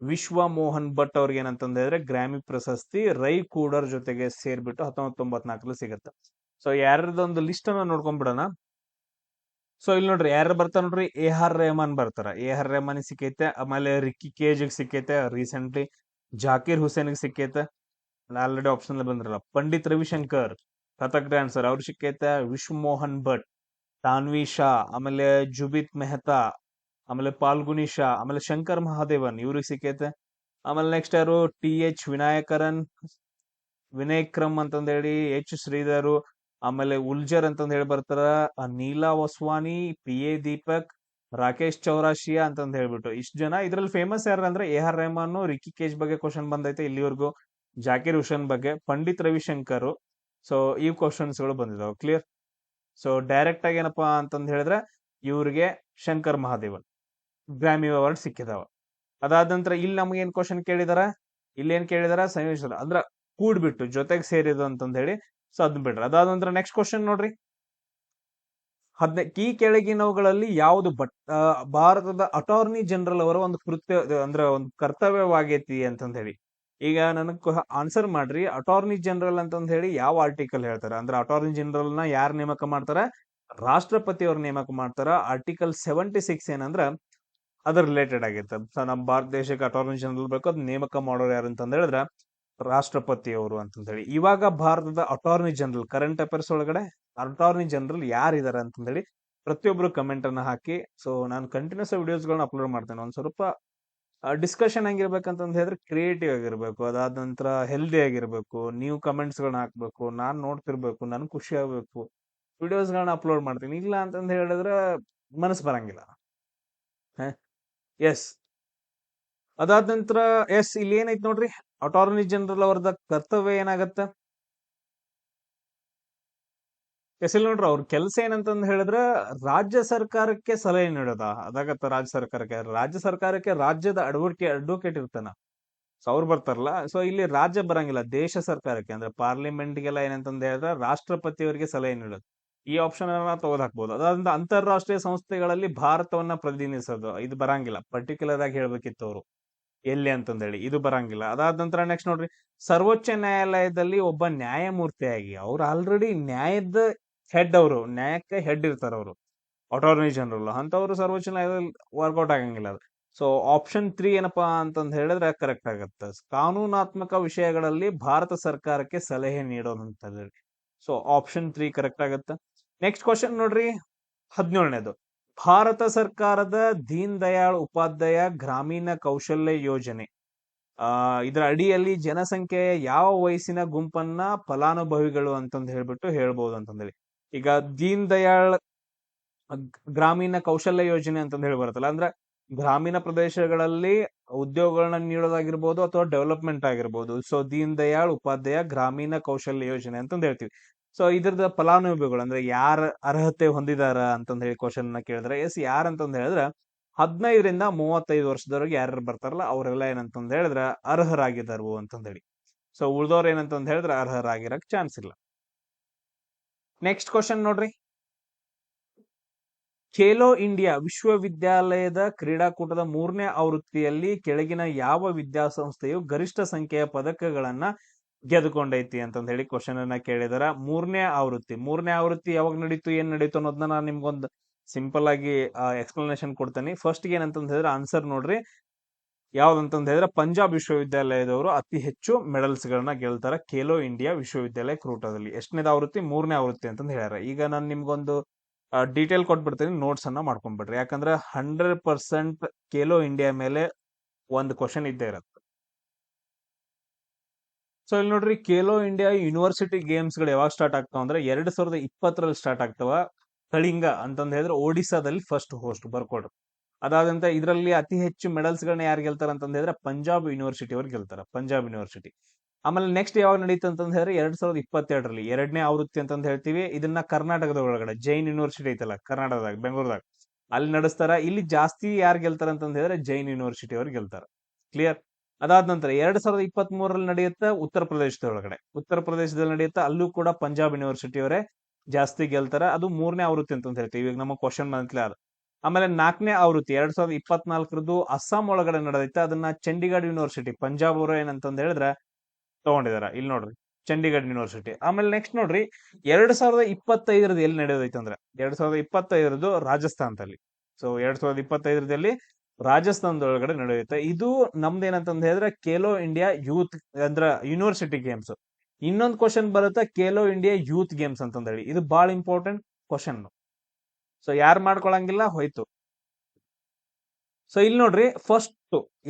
ವಿಶ್ವ ಮೋಹನ್ ಭಟ್ ಅವ್ರಿಗೆ ಏನಂತಂದ್ ಹೇಳಿದ್ರೆ ಗ್ರಾಮಿ ಪ್ರಶಸ್ತಿ ರೈ ಕೂಡರ್ ಜೊತೆಗೆ ಸೇರ್ಬಿಟ್ಟು 1994 ಸಿಗತ್ತೆ. ಸೊ ಯಾರ್ದೊಂದು ಲಿಸ್ಟ್ ಅನ್ನ ನೋಡ್ಕೊಂಡ್ಬಿಡೋಣ. ಸೊ ಇಲ್ಲಿ ನೋಡ್ರಿ ಯಾರು ಬರ್ತಾರ ನೋಡ್ರಿ, AR ರೆಹಮಾನ್ ಬರ್ತಾರ, AR ರೆಹಮಾನ್ ಸಿಕ್ಕೈತೆ. ಆಮೇಲೆ ರಿಕ್ಕಿ ಕೇಜ್ ಸಿಕ್ಕೈತೆ ರೀಸೆಂಟ್ಲಿ, ಜಾಕೀರ್ ಹುಸೇನ್ ಸಿಕ್ಕೈತೆ, ಆಲ್ರೆಡಿ ಆಪ್ಷನ್ ಬಂದ್ರಲ್ಲ. ಪಂಡಿತ್ ರವಿಶಂಕರ್ ಕಥಕ್ ಡ್ಯಾನ್ಸರ್ ಅವ್ರು ಸಿಕ್ಕೈತೆ. ವಿಶ್ವ ಮೋಹನ್ ಭಟ್, ತಾನ್ವಿ ಶಾ, ಆಮೇಲೆ ಜುಬಿತ್ ಮೆಹ್ತಾ, ಆಮೇಲೆ ಪಾಲ್ಗುನಿ ಶಾ, ಆಮೇಲೆ ಶಂಕರ್ ಮಹಾದೇವನ್ ಇವ್ರಿಗೆ ಸಿಕ್ಕೈತೆ. ಆಮೇಲೆ ನೆಕ್ಸ್ಟ್ ಯಾರು, TH ವಿನಯ್ ಕ್ರಮ್ ಅಂತಂದ್ ಹೇಳಿ, H ಶ್ರೀಧರ್, ಆಮೇಲೆ ಉಲ್ಜರ್ ಅಂತಂದ್ ಹೇಳಿ ಬರ್ತಾರ, ನೀಲಾ ವಸ್ವಾನಿ, PA ದೀಪಕ್, ರಾಕೇಶ್ ಚೌರಾಶಿಯಾ ಅಂತಂದ್ ಹೇಳ್ಬಿಟ್ಟು ಇಷ್ಟು ಜನ. ಇದ್ರಲ್ಲಿ ಫೇಮಸ್ ಯಾರು ಅಂದ್ರೆ AR ರೆಹಮಾನ್, ರಿಕ್ಕಿ ಕೇಜ್ ಬಗ್ಗೆ ಕ್ವಶನ್ ಬಂದೈತೆ ಇಲ್ಲಿವರೆಗೂ, ಜಾಕೀರ್ ಹುಸೇನ್ ಬಗ್ಗೆ, ಪಂಡಿತ್ ರವಿಶಂಕರ್. ಸೊ ಈ ಕ್ವಶನ್ಸ್ ಗಳು ಬಂದಿದಾವೆ. ಕ್ಲಿಯರ್? ಸೊ ಡೈರೆಕ್ಟ್ ಆಗಿ ಏನಪ್ಪಾ ಅಂತಂದ್ ಹೇಳಿದ್ರೆ ಇವ್ರಿಗೆ ಶಂಕರ್ ಮಹಾದೇವನ್ ಗ್ರಾಮಿ ಅವಾರ್ಡ್ ಸಿಕ್ಕಿದಾವ. ಅದಾದ ನಂತರ ಇಲ್ಲಿ ನಮ್ಗೆ ಏನ್ ಕ್ವಶನ್ ಕೇಳಿದಾರ, ಇಲ್ಲಿ ಏನ್ ಕೇಳಿದಾರ, ಸಂಯೋಜನೆ ಅಂದ್ರ ಕೂಡ್ಬಿಟ್ಟು ಜೊತೆಗೆ ಸೇರಿದು ಅಂತಂದ್ ಹೇಳಿ. ಸೊ ಅದನ್ನ ಬಿಡ್ರಿ. ಅದಾದ ನಂತರ ನೆಕ್ಸ್ಟ್ ಕ್ವಶನ್ ನೋಡ್ರಿ, ಈ ಕೆಳಗಿನವುಗಳಲ್ಲಿ ಯಾವುದು ಭಾರತದ ಅಟಾರ್ನಿ ಜನರಲ್ ಅವರ ಒಂದು ಕೃತ್ಯ ಅಂದ್ರೆ ಒಂದು ಕರ್ತವ್ಯವಾಗೈತಿ ಅಂತಂದ್ ಹೇಳಿ. ಈಗ ನನಗ್ ಆನ್ಸರ್ ಮಾಡ್ರಿ, ಅಟಾರ್ನಿ ಜನರಲ್ ಅಂತಂದ್ ಹೇಳಿ ಯಾವ ಆರ್ಟಿಕಲ್ ಹೇಳ್ತಾರ? ಅಂದ್ರೆ ಅಟಾರ್ನಿ ಜನರಲ್ ನ ಯಾರು ನೇಮಕ ಮಾಡ್ತಾರ? ರಾಷ್ಟ್ರಪತಿ ಅವ್ರ ನೇಮಕ ಮಾಡ್ತಾರ. ಆರ್ಟಿಕಲ್ 76 ಏನಂದ್ರ ಅದ್ರ ರಿಲೇಟೆಡ್ ಆಗಿರ್ತದೆ. ಸೊ ನಮ್ಮ ಭಾರತ ದೇಶಕ್ಕೆ ಅಟಾರ್ನಿ ಜನರಲ್ ಬೇಕು, ಅದ್ ನೇಮಕ ಮಾಡೋರು ಯಾರು ಅಂತಂದ್ ಹೇಳಿದ್ರ ರಾಷ್ಟ್ರಪತಿ ಅವರು ಅಂತಂದ್ ಹೇಳಿ. ಇವಾಗ ಭಾರತದ ಅಟಾರ್ನಿ ಜನರಲ್ ಕರೆಂಟ್ ಅಫೇರ್ಸ್ ಒಳಗಡೆ ಅಟಾರ್ನಿ ಜನರಲ್ ಯಾರಿದಾರೆ ಅಂತಂದ್ ಹೇಳಿ ಪ್ರತಿಯೊಬ್ರು ಕಮೆಂಟ್ ಅನ್ನ ಹಾಕಿ. ಸೊ ನಾನು ಕಂಟಿನ್ಯೂಸ್ ವಿಡಿಯೋಸ್ ಗಳನ್ನ ಅಪ್ಲೋಡ್ ಮಾಡ್ತೇನೆ. ಒಂದ್ ಸ್ವಲ್ಪ ಡಿಸ್ಕಷನ್ ಹೆಂಗಿರ್ಬೇಕಂತಂದ್ ಹೇಳಿದ್ರೆ ಕ್ರಿಯೇಟಿವ್ ಆಗಿರ್ಬೇಕು, ಅದಾದ ನಂತರ ಹೆಲ್ದಿ ಆಗಿರ್ಬೇಕು, ನೀವು ಕಮೆಂಟ್ಸ್ ಗಳನ್ನ ಹಾಕ್ಬೇಕು, ನಾನ್ ನೋಡ್ತಿರ್ಬೇಕು, ನನ್ ಖುಷಿ ಆಗ್ಬೇಕು, ವಿಡಿಯೋಸ್ ಗಳನ್ನ ಅಪ್ಲೋಡ್ ಮಾಡ್ತೀನಿ. ಇಲ್ಲ ಅಂತಂದ್ ಹೇಳಿದ್ರೆ ಮನಸ್ಸು ಬರಂಗಿಲ್ಲ. ಎಸ್, ಅದಾದ ನಂತರ ಎಸ್ ಇಲ್ಲಿ ಏನೈತ್ ನೋಡ್ರಿ, ಅಟಾರ್ನಿ ಜನರಲ್ ಅವರದ ಕರ್ತವ್ಯ ಏನಾಗತ್ತ? ಎಸ್ ಇಲ್ಲಿ ನೋಡ್ರಿ, ಅವ್ರ ಕೆಲಸ ಏನಂತಂದ್ ಹೇಳಿದ್ರೆ ರಾಜ್ಯ ಸರ್ಕಾರಕ್ಕೆ ಸಲಹೆ ನೀಡೋದ. ಅದಾಗತ್ತ ರಾಜ್ಯ ಸರ್ಕಾರಕ್ಕೆ ರಾಜ್ಯದ ಅಡ್ವೊಕೇಟ್ ಇರ್ತಾನ. ಸೊ ಅವ್ರು ಬರ್ತಾರಲ್ಲ, ಸೊ ಇಲ್ಲಿ ರಾಜ್ಯ ಬರಂಗಿಲ್ಲ, ದೇಶ ಸರ್ಕಾರಕ್ಕೆ ಅಂದ್ರೆ ಪಾರ್ಲಿಮೆಂಟ್ಗೆಲ್ಲ ಏನಂತಂದ್ ಹೇಳಿದ್ರೆ ರಾಷ್ಟ್ರಪತಿಯವರಿಗೆ ಸಲಹೆ ನೀಡೋದು. ಈ ಆಪ್ಷನ್ ಅನ್ನ ತೆಗೆದು ಹಾಕ್ಬಹುದು. ಅದಾದ್ರಿಂದ ಅಂತಾರಾಷ್ಟ್ರೀಯ ಸಂಸ್ಥೆಗಳಲ್ಲಿ ಭಾರತವನ್ನ ಪ್ರತಿನಿಧಿಸೋದು ಇದು ಬರಂಗಿಲ್ಲ. ಪರ್ಟಿಕ್ಯುಲರ್ ಆಗಿ ಹೇಳ್ಬೇಕಿತ್ತು ಅವರು ಎಲ್ಲಿ ಅಂತಂದೇಳಿ, ಇದು ಬರಂಗಿಲ್ಲ. ಅದಾದ ನಂತರ ನೆಕ್ಸ್ಟ್ ನೋಡ್ರಿ, ಸರ್ವೋಚ್ಚ ನ್ಯಾಯಾಲಯದಲ್ಲಿ ಒಬ್ಬ ನ್ಯಾಯಮೂರ್ತಿಯಾಗಿ ಅವ್ರು ಆಲ್ರೆಡಿ ನ್ಯಾಯದ ಹೆಡ್, ಅವರು ನ್ಯಾಯಕ್ಕೆ ಹೆಡ್ ಇರ್ತಾರ ಅವರು, ಅಟಾರ್ನಿ ಜನರಲ್ ಅಂತವ್ರು ಸರ್ವೋಚ್ಚ ನ್ಯಾಯಾಲಯದಲ್ಲಿ ವರ್ಕೌಟ್ ಆಗಂಗಿಲ್ಲ ಅದು. ಸೊ ಆಪ್ಷನ್ 3 ಏನಪ್ಪಾ ಅಂತಂದ್ ಹೇಳಿದ್ರೆ ಕರೆಕ್ಟ್ ಆಗತ್ತೆ. ಕಾನೂನಾತ್ಮಕ ವಿಷಯಗಳಲ್ಲಿ ಭಾರತ ಸರ್ಕಾರಕ್ಕೆ ಸಲಹೆ ನೀಡೋದಂತ. ಸೊ ಆಪ್ಷನ್ 3 ಕರೆಕ್ಟ್ ಆಗತ್ತೆ. ನೆಕ್ಸ್ಟ್ ಕ್ವಶನ್ ನೋಡ್ರಿ, 17ನೇದು. ಭಾರತ ಸರ್ಕಾರದ ದೀನ್ ದಯಾಳ್ ಉಪಾಧ್ಯಾಯ ಗ್ರಾಮೀಣ ಕೌಶಲ್ಯ ಯೋಜನೆ ಇದರ ಅಡಿಯಲ್ಲಿ ಜನಸಂಖ್ಯೆಯ ಯಾವ ವಯಸ್ಸಿನ ಗುಂಪನ್ನ ಫಲಾನುಭವಿಗಳು ಅಂತಂದ್ ಹೇಳ್ಬಿಟ್ಟು ಹೇಳ್ಬಹುದು ಅಂತಂದೇಳಿ. ಈಗ ದೀನ್ ದಯಾಳ್ ಗ್ರಾಮೀಣ ಕೌಶಲ್ಯ ಯೋಜನೆ ಅಂತಂದ್ ಹೇಳಿ ಬರುತ್ತಲ್ಲ, ಅಂದ್ರೆ ಗ್ರಾಮೀಣ ಪ್ರದೇಶಗಳಲ್ಲಿ ಉದ್ಯೋಗಗಳನ್ನ ನೀಡೋದಾಗಿರ್ಬೋದು ಅಥವಾ ಡೆವಲಪ್ಮೆಂಟ್ ಆಗಿರ್ಬೋದು. ಸೊ ದೀನ್ ದಯಾಳ್ ಉಪಾಧ್ಯಾಯ ಗ್ರಾಮೀಣ ಕೌಶಲ್ಯ ಯೋಜನೆ ಅಂತಂದ್ ಹೇಳ್ತೀವಿ. ಸೊ ಇದ್ರದ ಫಲಾನುಭವಿಗಳು ಅಂದ್ರೆ ಯಾರ ಅರ್ಹತೆ ಹೊಂದಿದಾರ ಅಂತಂದ್ ಹೇಳಿ ಕ್ವಶನ್ ನ ಕೇಳಿದ್ರೆ, ಎಸ್ ಯಾರಂತಂದ್ ಹೇಳಿದ್ರೆ 15ರಿಂದ 35 ವರ್ಷದವರೆಗೆ ಯಾರು ಬರ್ತಾರಲ್ಲ ಅವರೆಲ್ಲ ಏನಂತಂದ್ ಹೇಳಿದ್ರೆ ಅರ್ಹರಾಗಿದ್ದಾರು ಅಂತಂದ್ ಹೇಳಿ. ಸೊ ಉಳ್ದವ್ರು ಏನಂತಂದ್ ಹೇಳಿದ್ರೆ ಅರ್ಹರಾಗಿರಕ್ ಚಾನ್ಸ್ ಇಲ್ಲ. ನೆಕ್ಸ್ಟ್ ಕ್ವಶನ್ ನೋಡ್ರಿ, ಖೇಲೋ ಇಂಡಿಯಾ ವಿಶ್ವವಿದ್ಯಾಲಯದ ಕ್ರೀಡಾಕೂಟದ 3ನೇ ಆವೃತ್ತಿಯಲ್ಲಿ ಕೆಳಗಿನ ಯಾವ ವಿದ್ಯಾಸಂಸ್ಥೆಯು ಗರಿಷ್ಠ ಸಂಖ್ಯೆಯ ಪದಕಗಳನ್ನ ಗೆದ್ದುಕೊಂಡೈತಿ ಅಂತಂದ್ ಹೇಳಿ ಕ್ವಶನ್ ಅನ್ನ ಕೇಳಿದಾರ. 3ನೇ ಆವೃತ್ತಿ ಯಾವಾಗ ನಡೀತು, ಏನ್ ನಡೀತು ಅನ್ನೋದನ್ನ ನಾನು ನಿಮ್ಗೊಂದು ಸಿಂಪಲ್ ಆಗಿ ಎಕ್ಸ್ಪ್ಲನೇಷನ್ ಕೊಡ್ತೇನೆ. ಫಸ್ಟ್ ಏನಂತಂದ್ ಹೇಳಿದ್ರೆ ಆನ್ಸರ್ ನೋಡ್ರಿ, ಯಾವ್ದಂತಂದ್ ಹೇಳಿದ್ರೆ ಪಂಜಾಬ್ ವಿಶ್ವವಿದ್ಯಾಲಯದವರು ಅತಿ ಹೆಚ್ಚು ಮೆಡಲ್ಸ್ ಗಳನ್ನ ಗೆಲ್ತಾರ ಖೇಲೋ ಇಂಡಿಯಾ ವಿಶ್ವವಿದ್ಯಾಲಯ ಕ್ರೀಡಾದಲ್ಲಿ. ಎಷ್ಟನೇದ ಆವೃತ್ತಿ? 3ನೇ ಆವೃತ್ತಿ ಅಂತಂದ್ ಹೇಳ್ಯಾರ. ಈಗ ನಾನು ನಿಮ್ಗೊಂದು ಡೀಟೇಲ್ ಕೊಟ್ಬಿಡ್ತೀನಿ, ನೋಟ್ಸ್ ಅನ್ನ ಮಾಡ್ಕೊಂಡ್ಬಿಡ್ರಿ. ಯಾಕಂದ್ರೆ 100% ಖೇಲೋ ಇಂಡಿಯಾ ಮೇಲೆ ಒಂದು ಕ್ವಶನ್ ಇದ್ದೇ ಇರತ್ತೆ. ಸೊ ಇಲ್ಲಿ ನೋಡ್ರಿ, ಖೇಲೋ ಇಂಡಿಯಾ ಯೂನಿವರ್ಸಿಟಿ ಗೇಮ್ಸ್ ಗಳು ಯಾವಾಗ ಸ್ಟಾರ್ಟ್ ಆಗ್ತಾವ ಅಂದ್ರೆ 2020 ಸ್ಟಾರ್ಟ್ ಆಗ್ತಾವ. ಕಳಿಂಗ ಅಂತಂದ್ ಹೇಳಿದ್ರೆ ಒಡಿಸ್ಸಾದಲ್ಲಿ ಫಸ್ಟ್ ಹೋಸ್ಟ್ ಬರ್ಕೊಡ್ರಿ. ಅದಾದಂತ ಇದರಲ್ಲಿ ಅತಿ ಹೆಚ್ಚು ಮೆಡಲ್ಸ್ ಗಳನ್ನ ಯಾರು ಗೆಲ್ತಾರ ಅಂತಂದ್ ಹೇಳಿದ್ರೆ ಪಂಜಾಬ್ ಯೂನಿವರ್ಸಿಟಿ ಅವ್ರು ಗೆಲ್ತಾರ, ಪಂಜಾಬ್ ಯೂನಿವರ್ಸಿಟಿ. ಆಮೇಲೆ ನೆಕ್ಸ್ಟ್ ಯಾವಾಗ ನಡೀತು ಅಂತಂದ್ ಹೇಳಿದ್ರೆ 2022ರಲ್ಲಿ 2ನೇ ಆವೃತ್ತಿ ಅಂತಂದ್ ಹೇಳ್ತೀವಿ. ಇದನ್ನ ಕರ್ನಾಟಕದ ಒಳಗಡೆ ಜೈನ್ ಯೂನಿವರ್ಸಿಟಿ ಐತಲ್ಲ ಕರ್ನಾಟಕದಾಗ, ಬೆಂಗಳೂರದಾಗ ಅಲ್ಲಿ ನಡೆಸ್ತಾರ. ಇಲ್ಲಿ ಜಾಸ್ತಿ ಯಾರು ಗೆಲ್ತಾರ ಅಂತಂದ್ ಹೇಳಿದ್ರೆ ಜೈನ್ ಯೂನಿವರ್ಸಿಟಿ ಅವ್ರು ಗೆಲ್ತಾರ. ಕ್ಲಿಯರ್. ಅದಾದ ನಂತರ 2023ರಲ್ಲಿ ನಡೆಯುತ್ತೆ ಉತ್ತರ ಪ್ರದೇಶದಲ್ಲಿ ನಡೆಯುತ್ತೆ. ಅಲ್ಲೂ ಕೂಡ ಪಂಜಾಬ್ ಯೂನಿವರ್ಸಿಟಿ ಅವರೇ ಜಾಸ್ತಿ ಗೆಲ್ತಾರ. ಅದು 3ನೇ ಆವೃತ್ತಿ ಅಂತಂದ್ ಹೇಳ್ತೀವಿ. ಈಗ ನಮ್ಮ ಕ್ವಶನ್ ಬಂದ್ಲೇ ಅದು. ಆಮೇಲೆ 4ನೇ ಆವೃತ್ತಿ 2024ರದ್ದು ಅಸ್ಸಾಂ ಒಳಗಡೆ ನಡೆದೈತೆ. ಅದನ್ನ ಚಂಡೀಗಢ ಯೂನಿವರ್ಸಿಟಿ ಪಂಜಾಬ್ ಅವರು ಏನಂತಂದ್ ಹೇಳಿದ್ರೆ ತಗೊಂಡಿದಾರ. ಇಲ್ಲಿ ನೋಡ್ರಿ, ಚಂಡೀಗಢ ಯೂನಿವರ್ಸಿಟಿ. ಆಮೇಲೆ ನೆಕ್ಸ್ಟ್ ನೋಡ್ರಿ, 2025ರದ್ದು ಎಲ್ಲಿ ನಡೆಯೋದೈತೆ ಅಂದ್ರೆ 2025ರದ್ದು ರಾಜಸ್ಥಾನದಲ್ಲಿ. ಸೊ 2025ರದಲ್ಲಿ ರಾಜಸ್ಥಾನದೊಳಗಡೆ ನಡೆಯುತ್ತೆ. ಇದು ನಮ್ದೇನಂತಂದ್ ಹೇಳಿದ್ರೆ ಖೇಲೋ ಇಂಡಿಯಾ ಯೂತ್ ಅಂದ್ರ ಯೂನಿವರ್ಸಿಟಿ ಗೇಮ್ಸ್. ಇನ್ನೊಂದು ಕ್ವಶನ್ ಬರುತ್ತೆ, ಖೇಲೋ ಇಂಡಿಯಾ ಯೂತ್ ಗೇಮ್ಸ್ ಅಂತಂದ್ ಹೇಳಿ. ಇದು ಬಹಳ ಇಂಪಾರ್ಟೆಂಟ್ ಕ್ವಶನ್. ಸೊ ಯಾರು ಮಾಡ್ಕೊಳಂಗಿಲ್ಲ, ಹೋಯ್ತು. ಸೊ ಇಲ್ಲಿ ನೋಡ್ರಿ, ಫಸ್ಟ್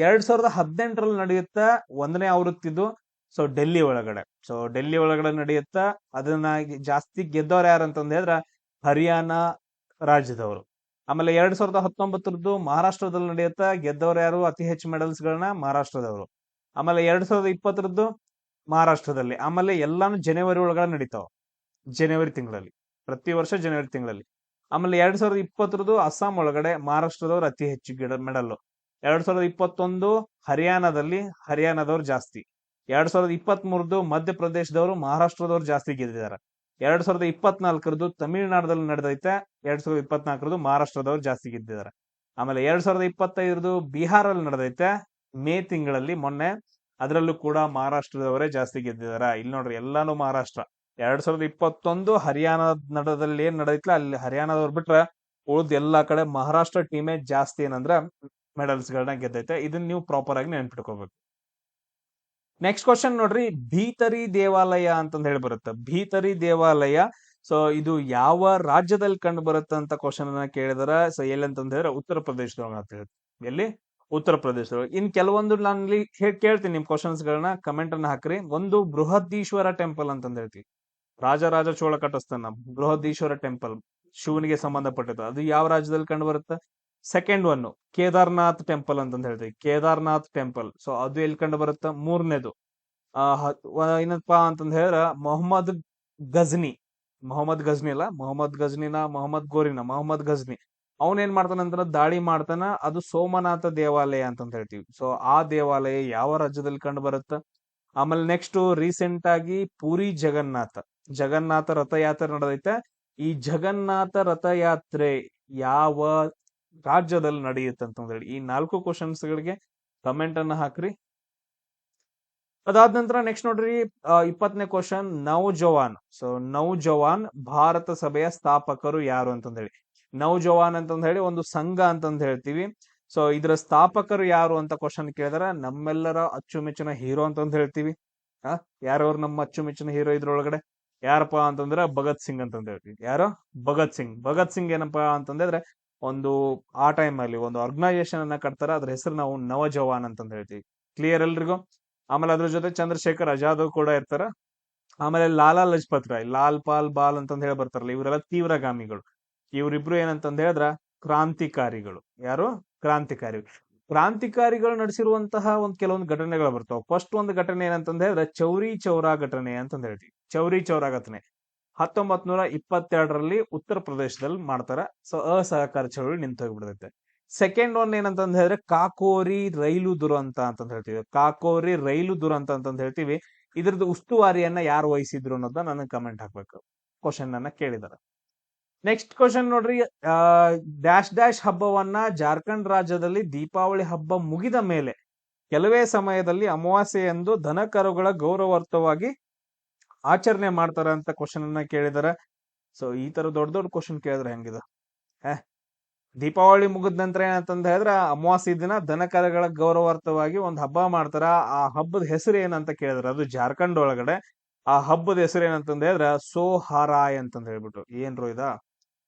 2018ರಲ್ಲಿ ನಡೆಯುತ್ತ 1ನೇ ಆವೃತ್ತಿದು. ಸೊ ಡೆಲ್ಲಿ ಒಳಗಡೆ ನಡೆಯುತ್ತ. ಅದನ್ನ ಜಾಸ್ತಿ ಗೆದ್ದವ್ರು ಯಾರು ಅಂತಂದ್ ಹೇಳಿದ್ರೆ ಹರಿಯಾಣ ರಾಜ್ಯದವರು. ಆಮೇಲೆ 2019ರದ್ದು ಮಹಾರಾಷ್ಟ್ರದಲ್ಲಿ ನಡೆಯುತ್ತ. ಗೆದ್ದವ್ರು ಯಾರು? ಅತಿ ಹೆಚ್ಚು ಮೆಡಲ್ಸ್ ಗಳನ್ನ ಮಹಾರಾಷ್ಟ್ರದವರು. ಆಮೇಲೆ 2020ರದ್ದು ಮಹಾರಾಷ್ಟ್ರದಲ್ಲಿ. ಆಮೇಲೆ ಎಲ್ಲಾನು ಜನವರಿ ಒಳಗಡೆ ನಡೀತಾವ, ಜನವರಿ ತಿಂಗಳಲ್ಲಿ, ಪ್ರತಿ ವರ್ಷ ಜನವರಿ ತಿಂಗಳಲ್ಲಿ. ಆಮೇಲೆ 2020ರದ್ದು ಅಸ್ಸಾಂ ಒಳಗಡೆ ಮಹಾರಾಷ್ಟ್ರದವ್ರು ಅತಿ ಹೆಚ್ಚು ಮೆಡಲ್. 2021 ಹರಿಯಾಣದವ್ರು ಜಾಸ್ತಿ. 2023ರದ್ದು ಮಧ್ಯಪ್ರದೇಶದವರು ಮಹಾರಾಷ್ಟ್ರದವ್ರು ಜಾಸ್ತಿ ಗೆದ್ದಿದ್ದಾರೆ. 2024ರದ್ದು ತಮಿಳುನಾಡದಲ್ಲಿ ನಡೆದೈತೆ. 2024ರದ್ದು ಮಹಾರಾಷ್ಟ್ರದವ್ರು ಜಾಸ್ತಿ ಗೆದ್ದಿದ್ದಾರೆ. ಆಮೇಲೆ 2025ರದ್ದು ಬಿಹಾರಲ್ಲಿ ನಡೆದೈತೆ ಮೇ ತಿಂಗಳಲ್ಲಿ ಮೊನ್ನೆ. ಅದರಲ್ಲೂ ಕೂಡ ಮಹಾರಾಷ್ಟ್ರದವರೇ ಜಾಸ್ತಿ ಗೆದ್ದಿದಾರ. ಇಲ್ಲಿ ನೋಡ್ರಿ ಎಲ್ಲಾನು ಮಹಾರಾಷ್ಟ್ರ. 2021 ಹರಿಯಾಣ ನಡದಲ್ಲಿ ಏನ್ ನಡೆದಿತ್ಲ ಅಲ್ಲಿ ಹರಿಯಾಣದವ್ರು ಬಿಟ್ರ ಉಳ್ದ ಎಲ್ಲಾ ಕಡೆ ಮಹಾರಾಷ್ಟ್ರ ಟೀಮೇ ಜಾಸ್ತಿ ಏನಂದ್ರ ಮೆಡಲ್ಸ್ ಗಳನ್ನ ಗೆದ್ದೈತೆ. ಇದನ್ನ ನೀವು ಪ್ರಾಪರ್ ಆಗಿ ನೆನ್ಪಿಟ್ಕೋಬೇಕು. ನೆಕ್ಸ್ಟ್ ಕ್ವಶನ್ ನೋಡ್ರಿ, ಭೀತರಿ ದೇವಾಲಯ ಅಂತಂದ್ ಹೇಳಿ ಬರುತ್ತೆ. ಭೀತರಿ ದೇವಾಲಯ ಸೊ ಇದು ಯಾವ ರಾಜ್ಯದಲ್ಲಿ ಕಂಡು ಬರುತ್ತೆ ಅಂತ ಕ್ವಶನ್ ಅನ್ನ ಕೇಳಿದಾರ. ಸೊ ಎಲ್ಲಿ ಅಂತಂದ್ ಹೇಳಿದ್ರೆ ಉತ್ತರ ಪ್ರದೇಶದೊಳಗ ಅಂತ ಹೇಳಿ. ಎಲ್ಲಿ? ಉತ್ತರ ಪ್ರದೇಶದೊಳಗೆ. ಇನ್ ಕೆಲವೊಂದು ನಾನು ಇಲ್ಲಿ ಕೇಳ್ತೀನಿ ನಿಮ್ ಕ್ವಶನ್ಸ್ ಗಳನ್ನ ಕಮೆಂಟ್ ಅನ್ನ ಹಾಕ್ರಿ. ಒಂದು ಬೃಹದೀಶ್ವರ ಟೆಂಪಲ್ ಅಂತಂದ್ ಹೇಳ್ತೀವಿ. ರಾಜರಾಜ ಚೋಳ ಕಟ್ಟಿಸ್ತಾನ ಬೃಹದೀಶ್ವರ ಟೆಂಪಲ್, ಶಿವನಿಗೆ ಸಂಬಂಧಪಟ್ಟಿದ್ದು. ಅದು ಯಾವ ರಾಜ್ಯದಲ್ಲಿ ಕಂಡು ಬರುತ್ತೆ? ಸೆಕೆಂಡ್ ಒನ್ ಕೇದಾರ್ನಾಥ್ ಟೆಂಪಲ್ ಅಂತಂದ್ ಹೇಳ್ತೀವಿ. ಕೇದಾರ್ನಾಥ್ ಟೆಂಪಲ್ ಸೊ ಅದು ಎಲ್ಲಿ ಕಂಡು ಬರುತ್ತೆ? ಮೂರನೇದು ಏನಪ್ಪಾ ಅಂತಂದ್ ಹೇಳಿದ್ರ ಮೊಹಮ್ಮದ್ ಗಜ್ನಿ. ಮೊಹಮ್ಮದ್ ಗಜ್ನಿ ಅಲ್ಲ, ಮೊಹಮ್ಮದ್ ಗಜ್ನಿ ಅವನ್ ಏನ್ ಮಾಡ್ತಾನಂದ್ರ ದಾಳಿ ಮಾಡ್ತಾನ. ಅದು ಸೋಮನಾಥ ದೇವಾಲಯ ಅಂತಂತ ಹೇಳ್ತೀವಿ. ಸೊ ಆ ದೇವಾಲಯ ಯಾವ ರಾಜ್ಯದಲ್ಲಿ ಕಂಡು ಬರುತ್ತ? ಆಮೇಲೆ ನೆಕ್ಸ್ಟ್ ರೀಸೆಂಟ್ ಆಗಿ ಪುರಿ ಜಗನ್ನಾಥ ರಥಯಾತ್ರೆ ನಡೆದೈತೆ. ಈ ಜಗನ್ನಾಥ ರಥಯಾತ್ರೆ ಯಾವ ರಾಜ್ಯದಲ್ಲಿ ನಡೆಯುತ್ತೆ ಅಂತಂದೇಳಿ ಈ 4 ಕ್ವಶನ್ಸ್ ಗಳಿಗೆ ಕಮೆಂಟ್ ಅನ್ನ ಹಾಕ್ರಿ. ಅದಾದ ನಂತರ ನೆಕ್ಸ್ಟ್ ನೋಡ್ರಿ 20ನೇ ಕ್ವಶನ್, ನೌಜವಾನ್. ಸೊ ನೌಜವಾನ್ ಭಾರತ ಸಭೆಯ ಸ್ಥಾಪಕರು ಯಾರು ಅಂತಂದ್ ಹೇಳಿ. ನೌಜವಾನ್ ಅಂತಂದ್ ಹೇಳಿ ಒಂದು ಸಂಘ ಅಂತಂದ್ ಹೇಳ್ತೀವಿ. ಸೊ ಇದ್ರ ಸ್ಥಾಪಕರು ಯಾರು ಅಂತ ಕ್ವಶನ್ ಕೇಳಿದಾರ. ನಮ್ಮೆಲ್ಲರ ಅಚ್ಚುಮೆಚ್ಚಿನ ಹೀರೋ ಅಂತಂದ್ ಹೇಳ್ತೀವಿ. ಯಾರವ್ರು ನಮ್ಮ ಅಚ್ಚುಮೆಚ್ಚಿನ ಹೀರೋ ಇದ್ರೊಳಗಡೆ? ಯಾರಪ್ಪಾ ಅಂತಂದ್ರೆ ಭಗತ್ ಸಿಂಗ್ ಅಂತಂದ್ ಹೇಳ್ತೀವಿ. ಯಾರು? ಭಗತ್ ಸಿಂಗ್ ಏನಪ್ಪಾ ಅಂತಂದ್ರೆ ಒಂದು ಆ ಟೈಮ್ ಅಲ್ಲಿ ಒಂದು ಆರ್ಗನೈಸೇಷನ್ ಅನ್ನ ಕಟ್ತಾರ. ಅದ್ರ ಹೆಸರು ನಾವು ನವಜವಾನ್ ಅಂತಂದ್ ಹೇಳ್ತೀವಿ. ಕ್ಲಿಯರ್ ಎಲ್ರಿಗೂ? ಆಮೇಲೆ ಅದ್ರ ಜೊತೆ ಚಂದ್ರಶೇಖರ್ ಆಜಾದ್ ಕೂಡ ಇರ್ತಾರ. ಆಮೇಲೆ ಲಾಲಾ ಲಜಪತ್ ರಾಯ್, ಲಾಲ್ ಪಾಲ್ ಬಾಲ್ ಅಂತಂದ್ ಹೇಳಿ ಬರ್ತಾರಲ್ಲ, ಇವರೆಲ್ಲ ತೀವ್ರಗಾಮಿಗಳು. ಇವ್ರಿಬ್ರು ಏನಂತಂದ್ ಹೇಳಿದ್ರ ಕ್ರಾಂತಿಕಾರಿಗಳು. ಯಾರು? ಕ್ರಾಂತಿಕಾರಿಗಳು ನಡೆಸಿರುವಂತಹ ಕೆಲವೊಂದು ಘಟನೆಗಳು ಬರ್ತಾವ. ಫಸ್ಟ್ ಒಂದು ಘಟನೆ ಏನಂತಂದ್ ಹೇಳಿದ್ರೆ ಚೌರಿ ಚೌರಾ ಘಟನೆ ಅಂತಂದ್ ಹೇಳ್ತೀವಿ. ಚೌರಿ ಚೌರಾ ಘಟನೆ 1922ರಲ್ಲಿ ಉತ್ತರ ಪ್ರದೇಶದಲ್ಲಿ ಮಾಡ್ತಾರ. ಸೊ ಅಸಹಕಾರ ಚಳವಳಿ ನಿಂತು ಹೋಗ್ಬಿಡ್ತೈತೆ. ಸೆಕೆಂಡ್ ಒನ್ ಏನಂತಂದ್ ಹೇಳಿದ್ರೆ ಕಾಕೋರಿ ರೈಲು ದುರಂತ ಅಂತಂದ್ ಹೇಳ್ತೀವಿ. ಕಾಕೋರಿ ರೈಲು ದುರಂತ ಅಂತಂದ್ ಹೇಳ್ತೀವಿ. ಇದ್ರದ್ದು ಉಸ್ತುವಾರಿಯನ್ನ ಯಾರು ವಹಿಸಿದ್ರು ಅನ್ನೋದನ್ನ ನನಗೆ ಕಮೆಂಟ್ ಹಾಕ್ಬೇಕು. ಕ್ವಶನ್ ಅನ್ನ ಕೇಳಿದಾರ. ನೆಕ್ಸ್ಟ್ ಕ್ವಶನ್ ನೋಡ್ರಿ, ಡ್ಯಾಶ್ ಹಬ್ಬವನ್ನ ಜಾರ್ಖಂಡ್ ರಾಜ್ಯದಲ್ಲಿ ದೀಪಾವಳಿ ಹಬ್ಬ ಮುಗಿದ ಮೇಲೆ ಕೆಲವೇ ಸಮಯದಲ್ಲಿ ಅಮಾವಾಸ್ಯೆಯಂದು ದನ ಕರುಗಳ ಗೌರವಾರ್ಥವಾಗಿ ಆಚರಣೆ ಮಾಡ್ತಾರ ಅಂತ ಕ್ವಶನ್ ಅನ್ನ ಕೇಳಿದಾರ. ಸೊ ಈ ತರ ದೊಡ್ಡ ದೊಡ್ಡ ಕ್ವಶನ್ ಕೇಳಿದ್ರೆ ಹೆಂಗಿದ? ದೀಪಾವಳಿ ಮುಗಿದ ನಂತರ ಏನಂತಂದ ಹೇಳಿದ್ರ ಅಮಾವಾಸ್ಯೆ ದಿನ ದನ ಕರುಗಳ ಗೌರವಾರ್ಥವಾಗಿ ಒಂದ್ ಹಬ್ಬ ಮಾಡ್ತಾರ. ಆ ಹಬ್ಬದ ಹೆಸರು ಏನಂತ ಕೇಳಿದ್ರ, ಅದು ಜಾರ್ಖಂಡ್ ಒಳಗಡೆ. ಆ ಹಬ್ಬದ ಹೆಸರು ಏನಂತಂದ ಹೇಳಿದ್ರ ಸೋಹಾರಾಯ್ ಅಂತಂದ್ ಹೇಳ್ಬಿಟ್ಟು. ಏನ್ರು ಇದ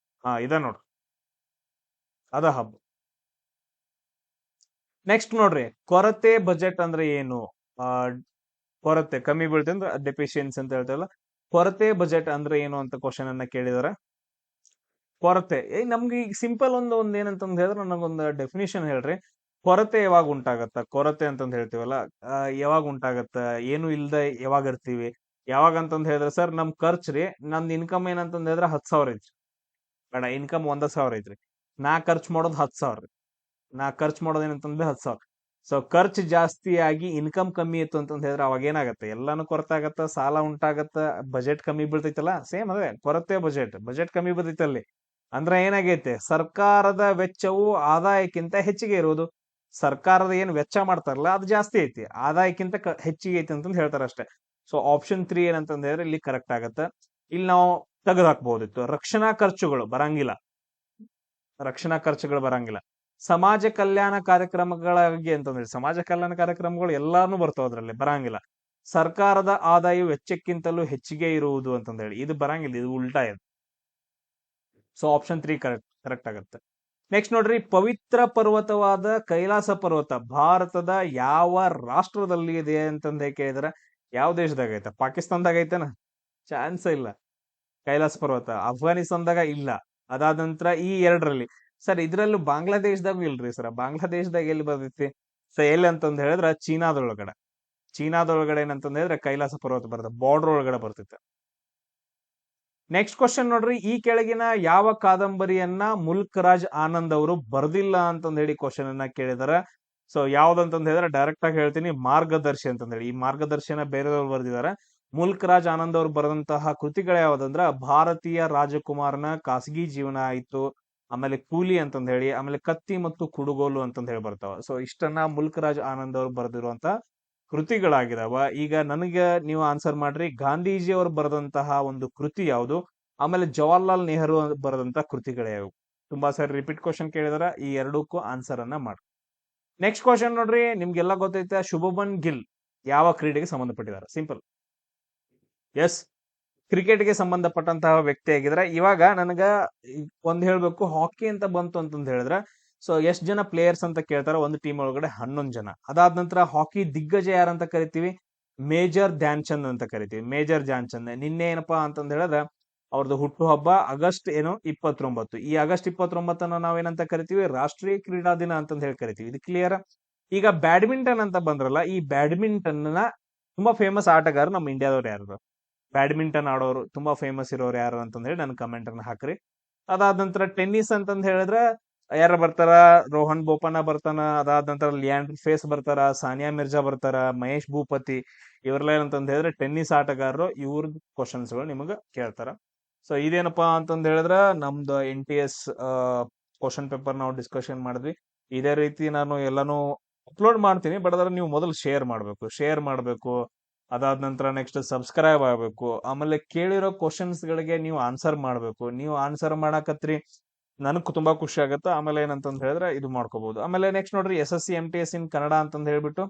ನೋಡ್ರಿ, ಅದ ಹಬ್ಬ. ನೆಕ್ಸ್ಟ್ ನೋಡ್ರಿ, ಕೊರತೆ ಬಜೆಟ್ ಅಂದ್ರೆ ಏನು? ಕೊರತೆ ಕಮ್ಮಿ ಬೀಳ್ತೆ ಅಂದ್ರೆ ಡೆಫಿಷಿಯನ್ಸಿ ಅಂತ ಹೇಳ್ತೇವಲ್ಲ, ಕೊರತೆ ಬಜೆಟ್ ಅಂದ್ರೆ ಏನು ಅಂತ ಕ್ವಶನ್ ಅನ್ನ ಕೇಳಿದಾರ. ಕೊರತೆ ನಮ್ಗೆ ಈಗ ಸಿಂಪಲ್ ಒಂದ್ ಏನಂತಂದ್ ಹೇಳಿದ್ರೆ ನನಗೊಂದು ಡೆಫಿನಿಷನ್ ಹೇಳ್ರಿ. ಕೊರತೆ ಯಾವಾಗ ಉಂಟಾಗತ್ತ? ಕೊರತೆ ಅಂತಂದ್ ಹೇಳ್ತೀವಲ್ಲ, ಯಾವಾಗ ಉಂಟಾಗತ್ತ? ಏನು ಇಲ್ದೆ ಯಾವಾಗ ಇರ್ತೀವಿ? ಯಾವಾಗ ಅಂತಂದ್ ಹೇಳಿದ್ರೆ ಸರ್ ನಮ್ ಖರ್ಚ್ರಿ, ನಮ್ದು ಇನ್ಕಮ್ ಏನಂತಂದ್ ಹೇಳಿದ್ರೆ 10,000 ಐತ್ರಿ. ಬೇಡ, ಇನ್ಕಮ್ 1,000 ಐತ್ರಿ. ನಾ ಖರ್ಚು ಮಾಡೋದು 10,000. ನಾ ಖರ್ಚು ಮಾಡೋದು ಏನಂತಂದ್ರೆ 10,000. ಸೊ ಖರ್ಚು ಜಾಸ್ತಿ ಆಗಿ ಇನ್ಕಮ್ ಕಮ್ಮಿ ಇತ್ತು ಅಂತಂದ್ ಹೇಳಿದ್ರೆ ಅವಾಗ ಏನಾಗತ್ತೆ? ಎಲ್ಲಾನು ಕೊರತೆ ಆಗತ್ತ, ಸಾಲ ಉಂಟಾಗತ್ತ, ಬಜೆಟ್ ಕಮ್ಮಿ ಬೀಳ್ತೈತಲ್ಲ. ಸೇಮ್ ಅದೇ ಕೊರತೆ ಬಜೆಟ್ ಕಮ್ಮಿ ಬರ್ತೈತಲ್ಲಿ. ಅಂದ್ರೆ ಏನಾಗೈತೆ? ಸರ್ಕಾರದ ವೆಚ್ಚವು ಆದಾಯಕ್ಕಿಂತ ಹೆಚ್ಚಿಗೆ ಇರುವುದು. ಸರ್ಕಾರದ ಏನ್ ವೆಚ್ಚ ಮಾಡ್ತಾರಲ್ಲ ಅದು ಜಾಸ್ತಿ ಐತಿ, ಆದಾಯಕ್ಕಿಂತ ಹೆಚ್ಚಿಗೆ ಐತಿ ಅಂತಂದ್ ಹೇಳ್ತಾರ ಅಷ್ಟೇ. ಸೊ ಆಪ್ಷನ್ 3 ಏನಂತಂದ್ ಹೇಳಿದ್ರೆ ಇಲ್ಲಿ ಕರೆಕ್ಟ್ ಆಗತ್ತ. ಇಲ್ಲಿ ನಾವು ತೆಗೆದಾಕ್ಬಹುದಿತ್ತು. ರಕ್ಷಣಾ ಖರ್ಚುಗಳು ಬರಂಗಿಲ್ಲ. ಸಮಾಜ ಕಲ್ಯಾಣ ಕಾರ್ಯಕ್ರಮಗಳಾಗಿ ಅಂತಂದ್ರೆ ಸಮಾಜ ಕಲ್ಯಾಣ ಕಾರ್ಯಕ್ರಮಗಳು ಎಲ್ಲಾನು ಬರ್ತಾವ, ಅದ್ರಲ್ಲಿ ಬರಂಗಿಲ್ಲ. ಸರ್ಕಾರದ ಆದಾಯ ವೆಚ್ಚಕ್ಕಿಂತಲೂ ಹೆಚ್ಚಿಗೆ ಇರುವುದು ಅಂತಂದ್ ಹೇಳಿ ಇದು ಬರಂಗಿಲ್ಲ, ಇದು ಉಲ್ಟಾ ಇದೆ. ಸೊ ಆಪ್ಷನ್ 3 ಕರೆಕ್ಟ್ ಆಗುತ್ತೆ. ನೆಕ್ಸ್ಟ್ ನೋಡ್ರಿ, ಪವಿತ್ರ ಪರ್ವತವಾದ ಕೈಲಾಸ ಪರ್ವತ ಭಾರತದ ಯಾವ ರಾಷ್ಟ್ರದಲ್ಲಿ ಇದೆ ಅಂತಂದ ಕೇಳಿದ್ರೆ ಯಾವ ದೇಶದಾಗ ಐತೆ? ಪಾಕಿಸ್ತಾನದಾಗ ಐತೆನ? ಚಾನ್ಸ್ ಇಲ್ಲ. ಕೈಲಾಸ ಪರ್ವತ ಅಫ್ಘಾನಿಸ್ತಾನದಾಗ ಇಲ್ಲ. ಅದಾದ ನಂತರ ಈ 2ರಲ್ಲಿ ಸರ್ ಇದ್ರಲ್ಲೂ ಬಾಂಗ್ಲಾದೇಶದಾಗೂ ಇಲ್ರಿ ಸರ್. ಬಾಂಗ್ಲಾದೇಶದಾಗ ಎಲ್ಲಿ ಬರ್ತೈತಿ? ಸೊ ಎಲ್ಲಿ ಅಂತಂದ್ ಹೇಳಿದ್ರ ಚೀನಾದೊಳಗಡೆ ಏನಂತಂದ್ ಹೇಳಿದ್ರೆ ಕೈಲಾಸ ಪರ್ವತ ಬರ್ತದೆ, ಬಾರ್ಡರ್ ಒಳಗಡೆ ಬರ್ತೈತೆ. ನೆಕ್ಸ್ಟ್ ಕ್ವಶನ್ ನೋಡ್ರಿ, ಈ ಕೆಳಗಿನ ಯಾವ ಕಾದಂಬರಿಯನ್ನ ಮುಲ್ಕ್ ರಾಜ್ ಆನಂದ್ ಅವರು ಬರ್ದಿಲ್ಲ ಅಂತಂದ್ ಹೇಳಿ ಕ್ವಶನ್ ಅನ್ನ ಕೇಳಿದಾರೆ. ಸೊ ಯಾವ್ದಂತಂದ್ ಹೇಳಿದ್ರೆ ಡೈರೆಕ್ಟ್ ಆಗಿ ಹೇಳ್ತೀನಿ, ಮಾರ್ಗದರ್ಶಿ ಅಂತಂದ್ ಹೇಳಿ. ಈ ಮಾರ್ಗದರ್ಶಿಯನ್ನ ಬೇರೆದವ್ರು ಬರ್ದಿದ್ದಾರೆ. ಮುಲ್ಕ್ ರಾಜ್ ಆನಂದ್ ಅವ್ರು ಬರೆದಂತಹ ಕೃತಿಗಳು ಯಾವ್ದಂದ್ರ ಭಾರತೀಯ ರಾಜಕುಮಾರನ ಖಾಸಗಿ ಜೀವನ ಆಯ್ತು, ಆಮೇಲೆ ಕೂಲಿ ಅಂತಂದ್ ಹೇಳಿ, ಆಮೇಲೆ ಕತ್ತಿ ಮತ್ತು ಕುಡುಗೋಲು ಅಂತಂದ್ ಹೇಳಿ ಬರ್ತಾವ. ಸೊ ಇಷ್ಟನ್ನ ಮುಲ್ಕ್ ರಾಜ್ ಆನಂದ್ ಅವ್ರು ಬರೆದಿರುವಂತ ಕೃತಿಗಳಾಗಿದಾವ. ಈಗ ನನಗೆ ನೀವು ಆನ್ಸರ್ ಮಾಡ್ರಿ, ಗಾಂಧೀಜಿ ಅವರು ಬರೆದಂತಹ ಒಂದು ಕೃತಿ ಯಾವುದು, ಆಮೇಲೆ ಜವಾಹರ್ಲಾಲ್ ನೆಹರು ಬರೆದಂತಹ ಕೃತಿಗಳು ಯಾವುವು. ತುಂಬಾ ಸಾರಿ ರಿಪೀಟ್ ಕ್ವಶನ್ ಕೇಳಿದಾರ, ಈ ಎರಡಕ್ಕೂ ಆನ್ಸರ್ ಅನ್ನ ಮಾಡಿ. ನೆಕ್ಸ್ಟ್ ಕ್ವಶನ್ ನೋಡ್ರಿ, ನಿಮ್ಗೆಲ್ಲ ಗೊತ್ತೈತೆ, ಶುಭಮನ್ ಗಿಲ್ ಯಾವ ಕ್ರೀಡೆಗೆ ಸಂಬಂಧಪಟ್ಟಿದ್ದಾರೆ? ಸಿಂಪಲ್, ಎಸ್, ಕ್ರಿಕೆಟ್ಗೆ ಸಂಬಂಧಪಟ್ಟಂತಹ ವ್ಯಕ್ತಿ ಆಗಿದ್ರೆ. ಇವಾಗ ನನಗ ಒಂದ್ ಹೇಳ್ಬೇಕು, ಹಾಕಿ ಅಂತ ಬಂತು ಅಂತಂದ್ ಹೇಳಿದ್ರೆ, ಸೊ ಎಷ್ಟ್ ಜನ ಪ್ಲೇಯರ್ಸ್ ಅಂತ ಕೇಳ್ತಾರ, ಒಂದು ಟೀಮ್ ಒಳಗಡೆ 11 ಜನ. ಅದಾದ ನಂತರ ಹಾಕಿ ದಿಗ್ಗಜ ಯಾರಂತ ಕರಿತೀವಿ? ಮೇಜರ್ ಧ್ಯಾನ್ ಚಂದ್ ಅಂತ ಕರಿತೀವಿ. ಮೇಜರ್ ಧ್ಯಾನ್ ಚಂದ್ ನಿನ್ನೆ ಏನಪ್ಪಾ ಅಂತಂದ್ ಹೇಳಿದ್ರೆ ಅವ್ರದ್ದು ಹುಟ್ಟು ಹಬ್ಬ ಆಗಸ್ಟ್ 29. ಈ ಆಗಸ್ಟ್ 29 ನಾವೇನಂತ ಕರಿತೀವಿ? ರಾಷ್ಟ್ರೀಯ ಕ್ರೀಡಾ ದಿನ ಅಂತಂದ್ ಹೇಳಿ ಕರಿತೀವಿ. ಇದು ಕ್ಲಿಯರ್? ಈಗ ಬ್ಯಾಡ್ಮಿಂಟನ್ ಅಂತ ಬಂದ್ರಲ್ಲ, ಈ ಬ್ಯಾಡ್ಮಿಂಟನ್ ನ ತುಂಬಾ ಫೇಮಸ್ ಆಟಗಾರ ನಮ್ಮ ಇಂಡಿಯಾದವ್ರು ಯಾರು? ಬ್ಯಾಡ್ಮಿಂಟನ್ ಆಡೋರು ತುಂಬಾ ಫೇಮಸ್ ಇರೋರು ಯಾರು ಅಂತಂದ್ ಹೇಳಿ ನನ್ ಕಮೆಂಟ್ ಅನ್ನ ಹಾಕ್ರಿ. ಅದಾದ ನಂತರ ಟೆನ್ನಿಸ್ ಅಂತಂದ್ ಹೇಳಿದ್ರೆ ಯಾರ ಬರ್ತಾರ? ರೋಹನ್ ಬೋಪಣ್ಣ ಬರ್ತಾನ. ಅದಾದ ನಂತರ ಲಿಯಾಂಡರ್ ಫೇಸ್ ಬರ್ತಾರ, ಸಾನಿಯಾ ಮಿರ್ಜಾ ಬರ್ತಾರ, ಮಹೇಶ್ ಭೂಪತಿ. ಇವ್ರೆಲ್ಲ ಏನಂತಂದ್ ಹೇಳಿದ್ರೆ ಟೆನ್ನಿಸ್ ಆಟಗಾರರು. ಇವ್ರ ಕ್ವಶನ್ಸ್ ಗಳು ನಿಮಗ ಕೇಳ್ತಾರ. ಸೊ ಇದೇನಪ್ಪಾ ಅಂತಂದ್ ಹೇಳಿದ್ರ ನಮ್ದು NTS ಕ್ವಶನ್ ಪೇಪರ್ ನಾವು ಡಿಸ್ಕಷನ್ ಮಾಡಿದ್ವಿ. ಇದೇ ರೀತಿ ನಾನು ಎಲ್ಲಾನು ಅಪ್ಲೋಡ್ ಮಾಡ್ತೀನಿ, ಬಟ್ ಅದ್ರ ನೀವು ಮೊದಲು ಶೇರ್ ಮಾಡ್ಬೇಕು. ಅದಾದ ನಂತರ ನೆಕ್ಸ್ಟ್ ಸಬ್ಸ್ಕ್ರೈಬ್ ಆಗ್ಬೇಕು. ಆಮೇಲೆ ಕೇಳಿರೋ ಕ್ವಶನ್ಸ್ ಗಳಿಗೆ ನೀವು ಆನ್ಸರ್ ಮಾಡ್ಬೇಕು. ನೀವು ಆನ್ಸರ್ ಮಾಡಾಕತ್ರಿ, ನನಗ್ ತುಂಬಾ ಖುಷಿ ಆಗುತ್ತೆ. ಆಮೇಲೆ ಏನಂತಂದ್ ಹೇಳಿದ್ರೆ ಇದು ಮಾಡ್ಕೋಬಹುದು. ಆಮೇಲೆ ನೆಕ್ಸ್ಟ್ ನೋಡ್ರಿ, SSC MTS ಇನ್ ಕನ್ನಡ ಅಂತಂದ್ ಹೇಳ್ಬಿಟ್ಟು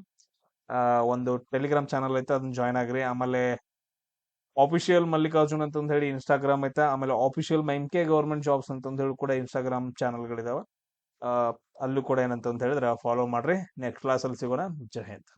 ಒಂದು ಟೆಲಿಗ್ರಾಮ್ ಚಾನಲ್ ಐತೆ, ಅದನ್ನ ಜಾಯ್ನ್ ಆಗ್ರಿ. ಆಮೇಲೆ ಆಫಿಷಿಯಲ್ ಮಲ್ಲಿಕಾರ್ಜುನ್ ಅಂತಂದ್ ಹೇಳಿ ಇನ್ಸ್ಟಾಗ್ರಾಮ್ ಐತೆ. ಆಮೇಲೆ ಆಫಿಷಿಯಲ್ MK ಗವರ್ಮೆಂಟ್ ಜಾಬ್ಸ್ ಅಂತಂದ್ ಹೇಳಿ ಕೂಡ ಇನ್ಸ್ಟಾಗ್ರಾಮ್ ಚಾನಲ್ ಗಳಿದಾವ. ಅಲ್ಲೂ ಕೂಡ ಏನಂತಂದ್ ಹೇಳಿದ್ರೆ ಫಾಲೋ ಮಾಡ್ರಿ. ನೆಕ್ಸ್ಟ್ ಕ್ಲಾಸ್ ಅಲ್ಲಿ ಸಿಗೋಣ. ಜೈ ಹಿಂದ್.